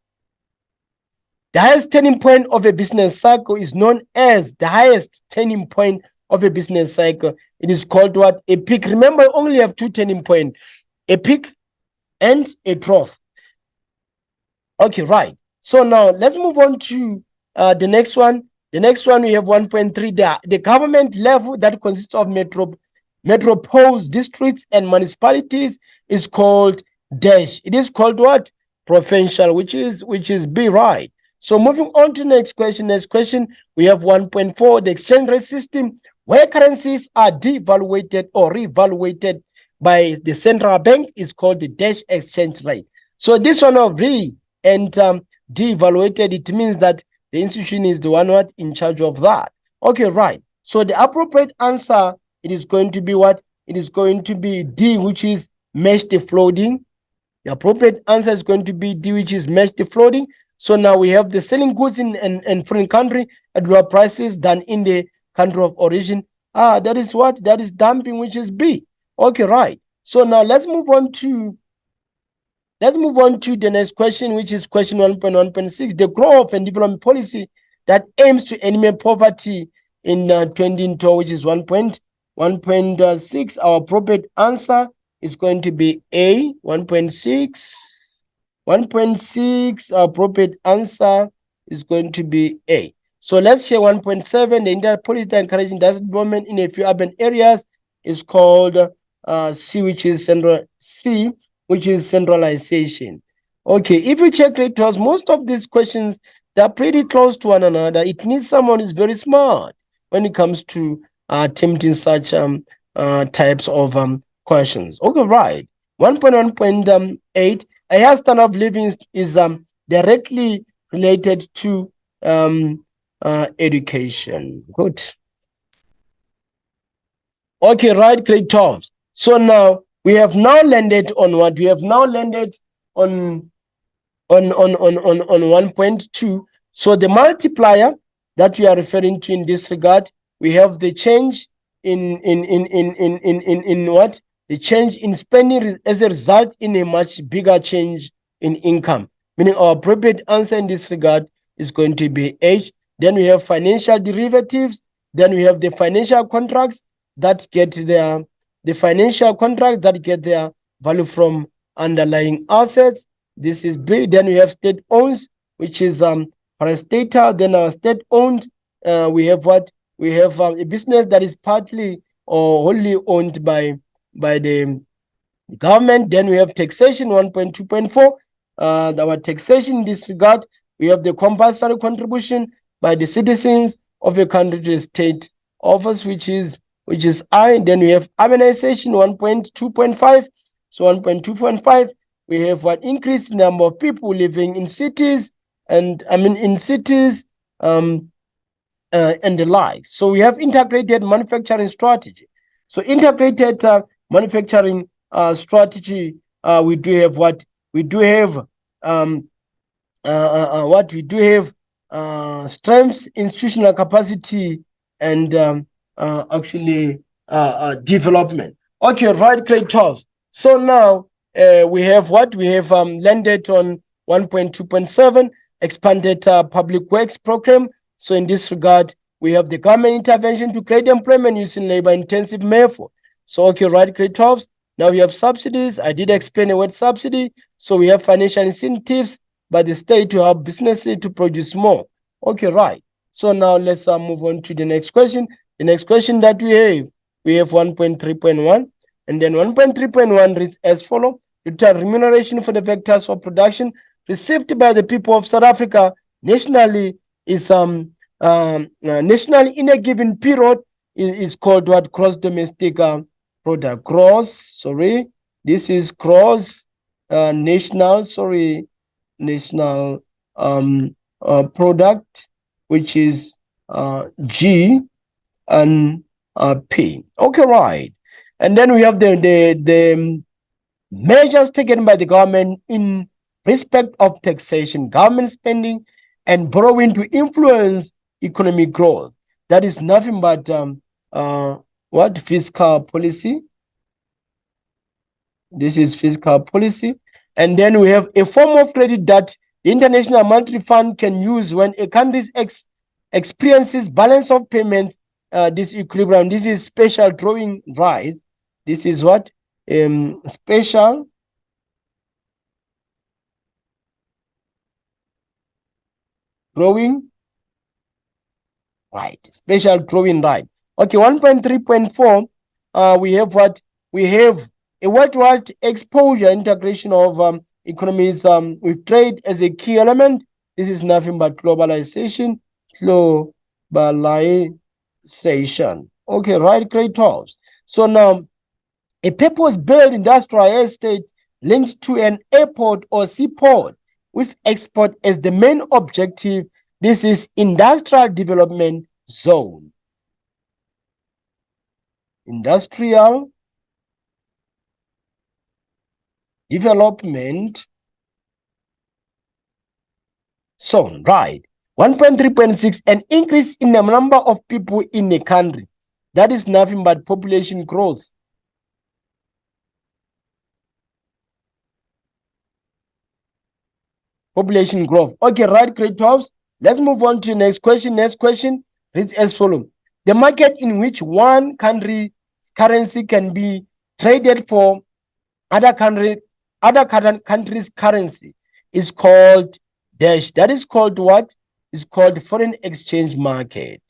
The highest turning point of a business cycle is known as the highest turning point of a business cycle. It is called what? A peak. Remember, I only have two turning points, a peak and a trough. Okay, right. So now let's move on to the next one. The next one we have 1.3. The government level that consists of metropoles, districts, and municipalities is called dash. It is called what? Provincial, which is B, right? So moving on to the next question. Next question, we have 1.4. The exchange rate system where currencies are devaluated or revaluated by the central bank is called the dash exchange rate. So this one of re and devaluated, it means that the institution is the one what in charge of that. Okay, right. So the appropriate answer, it is going to be what? It is going to be D, which is matched floating. The appropriate answer is going to be D, which is matched floating. So now we have the selling goods in foreign country at lower prices than in the country of origin. That is what? That is dumping, which is B. Okay, right. So now let's move on to the next question, which is question 1.1.6. The growth and development policy that aims to eliminate poverty in 2012, which is 1.6. Our appropriate answer is going to be A, 1.6. 1.6, appropriate answer is going to be A. So let's share 1.7. The entire policy to encourage industrial development in a few urban areas is called C, which is centralization. Okay, if you check it, most of these questions, they're pretty close to one another. It needs someone who's very smart when it comes to attempting such types of questions. Okay, right. 1.1.8, a higher standard of living is directly related to education. Good. Okay, right, grade 12. So now we have now landed on what? We have now landed on 1.2. So the multiplier that we are referring to in this regard, we have the change in what? The change in spending as a result in a much bigger change in income. Meaning our appropriate answer in this regard is going to be H. Then we have financial derivatives. Then we have the financial contracts that get their value from underlying assets. This is B. Then we have state-owned, which is parastatal. Then our state-owned, we have what? We have a business that is partly or wholly owned by the government. Then we have taxation, 1.2.4. Our taxation in this regard, we have the compulsory contribution by the citizens of a country to the state office, which is I. Then we have urbanization, 1.2.5. So 1.2.5, we have what? Increased number of people living in cities and and the like. So we have integrated manufacturing strategy. So integrated manufacturing strategy, we do have what? We do have strengths, institutional capacity, and actually development. Okay, right, grade 12. So now we have what? We have landed on 1.2.7, expanded public works program. So in this regard, we have the government intervention to create employment using labor-intensive method. So okay, right, grade 12. Now we have subsidies. I did explain the word subsidy. So we have financial incentives by the state to help businesses to produce more. Okay, right. So now let's move on to the next question. The next question that we have 1.3.1, and then 1.3.1 reads as follows: total remuneration for the vectors of production received by the people of South Africa nationally is nationally in a given period is called what? Gross domestic product. This is gross national product, which is G and P. Okay, right. And then we have the measures taken by the government in respect of taxation, government spending, and borrowing to influence economic growth. That is nothing but what? Fiscal policy. This is fiscal policy. And then we have a form of credit that the International Monetary Fund can use when a country experiences balance of payments disequilibrium. This is special drawing rights. This is what? Special drawing right. Special drawing right. Okay, 1.3.4, we have what? We have a what exposure integration of economies with trade as a key element. This is nothing but globalization. Okay, right, grade 12. So now, a purpose-built industrial estate linked to an airport or seaport with export as the main objective. This is industrial development zone. Industrial development zone, right. 1.3.6, an increase in the number of people in a country. That is nothing but population growth. Population growth. Okay, right, grade 12. Let's move on to the next question. Next question reads as follows: the market in which one country's currency can be traded for other countries' currency is called dash. That is called what? It's called foreign exchange market,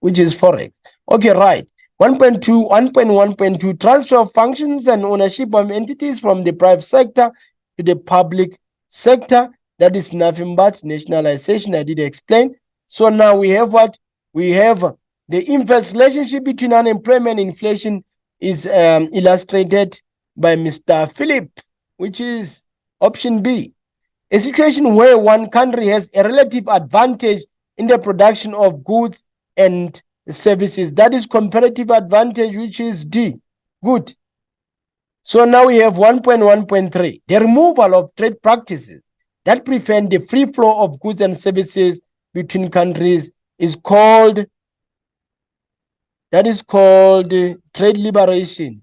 which is forex. Okay, right. 1.2, 1.1.2, transfer of functions and ownership of entities from the private sector to the public sector. That is nothing but nationalization. I did explain. So now we have what? We have the inverse relationship between unemployment and inflation is illustrated by Mr. Philip, which is option B. A situation where one country has a relative advantage in the production of goods and services. That is comparative advantage, which is D. Good. So now we have 1.1.3. The removal of trade practices that prevent the free flow of goods and services between countries is called, that is called trade liberation.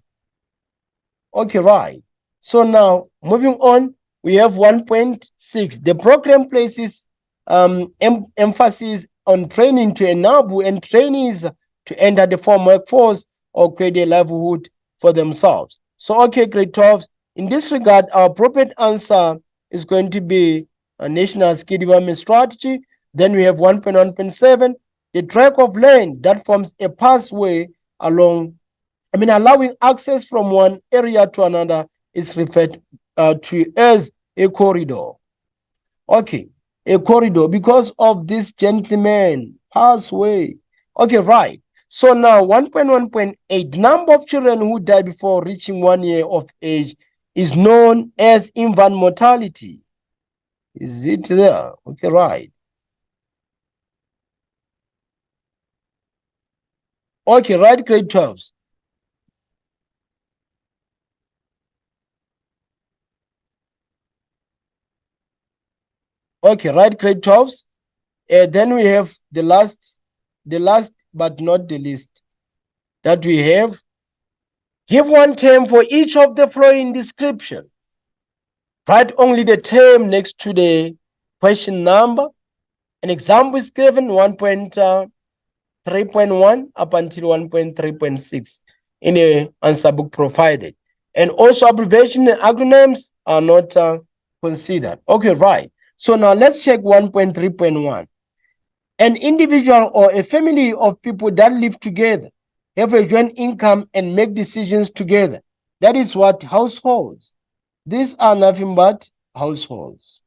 Okay, right. So now moving on, we have 1.6. The program places emphasis on training to enable and trainees to enter the formal workforce or create a livelihood for themselves. So, okay, grade 12. In this regard, our appropriate answer is going to be a national skill development strategy. Then we have 1.1.7, the track of land that forms a pathway along, allowing access from one area to another is referred to as a corridor. Okay, a corridor because of this gentleman pathway. Okay, right. So now 1.1.8, number of children who die before reaching 1 year of age is known as infant mortality. Is it there? Okay, right. Okay, right, grade 12s. Okay, right, grade 12s. Then we have the last but not the least that we have. Give one term for each of the following description. Write only the term next to the question number. An example is given 1.3.1 up until 1.3.6 in the answer book provided. And also abbreviation and acronyms are not considered. Okay, right. So now let's check 1.3.1. An individual or a family of people that live together, have a joint income and make decisions together. That is what households. These are nothing but households.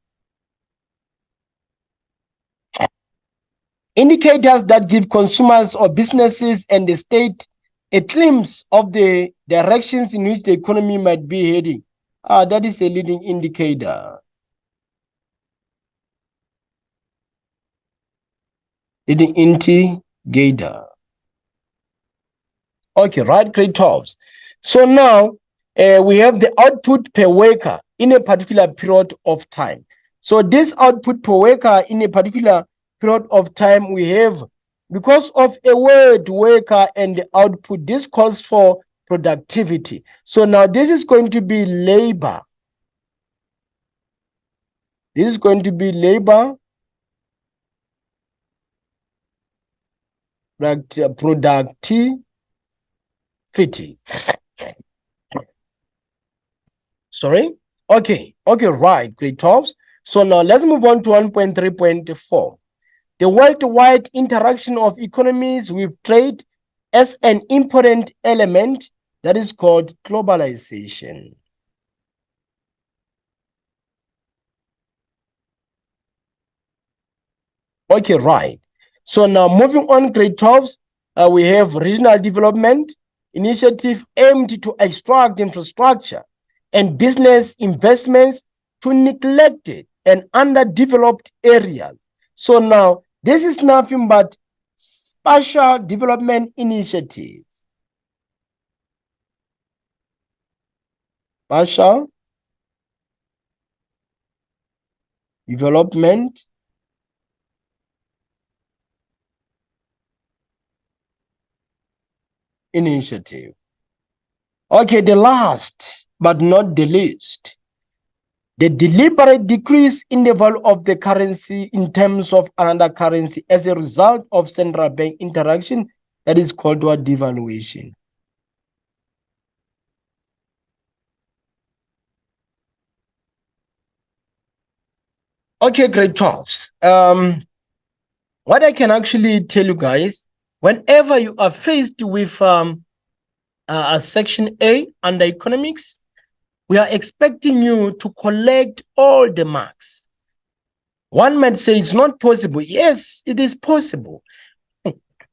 Indicators that give consumers or businesses and the state a glimpse of the directions in which the economy might be heading. That is a leading indicator. Leading indicator. Okay, right, grade 12s. So now we have the output per worker in a particular period of time. So this output per worker in a particular period of time we have, because of a word worker and the output, this calls for productivity. So now this is going to be labor. This is going to be labor productivity. Sorry? Okay, right, grade 12s. So now let's move on to 1.3.4. The worldwide interaction of economies with trade as an important element that is called globalization. Okay, right. So now moving on, grade 12s, we have regional development initiative aimed to extract infrastructure and business investments to neglected and underdeveloped areas. So now this is nothing but spatial development initiatives. Spatial development initiative. Okay, the last but not the least, the deliberate decrease in the value of the currency in terms of another currency as a result of central bank interaction, that is called what? Devaluation. Okay, grade 12s. What I can actually tell you guys, whenever you are faced with a section A under economics, we are expecting you to collect all the marks. One might say it's not possible. Yes, it is possible.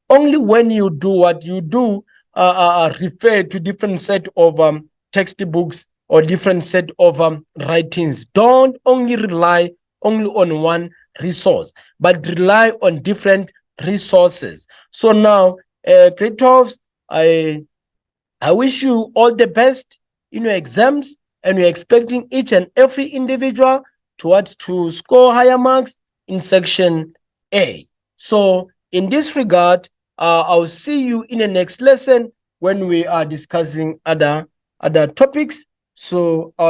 Only when you do what you do, refer to different set of textbooks or different set of writings. Don't only rely only on one resource, but rely on different resources. So now, grade 12s, I wish you all the best in your exams, and we're expecting each and every individual to score higher marks in section A. So in this regard, I'll see you in the next lesson when we are discussing other topics. So I'll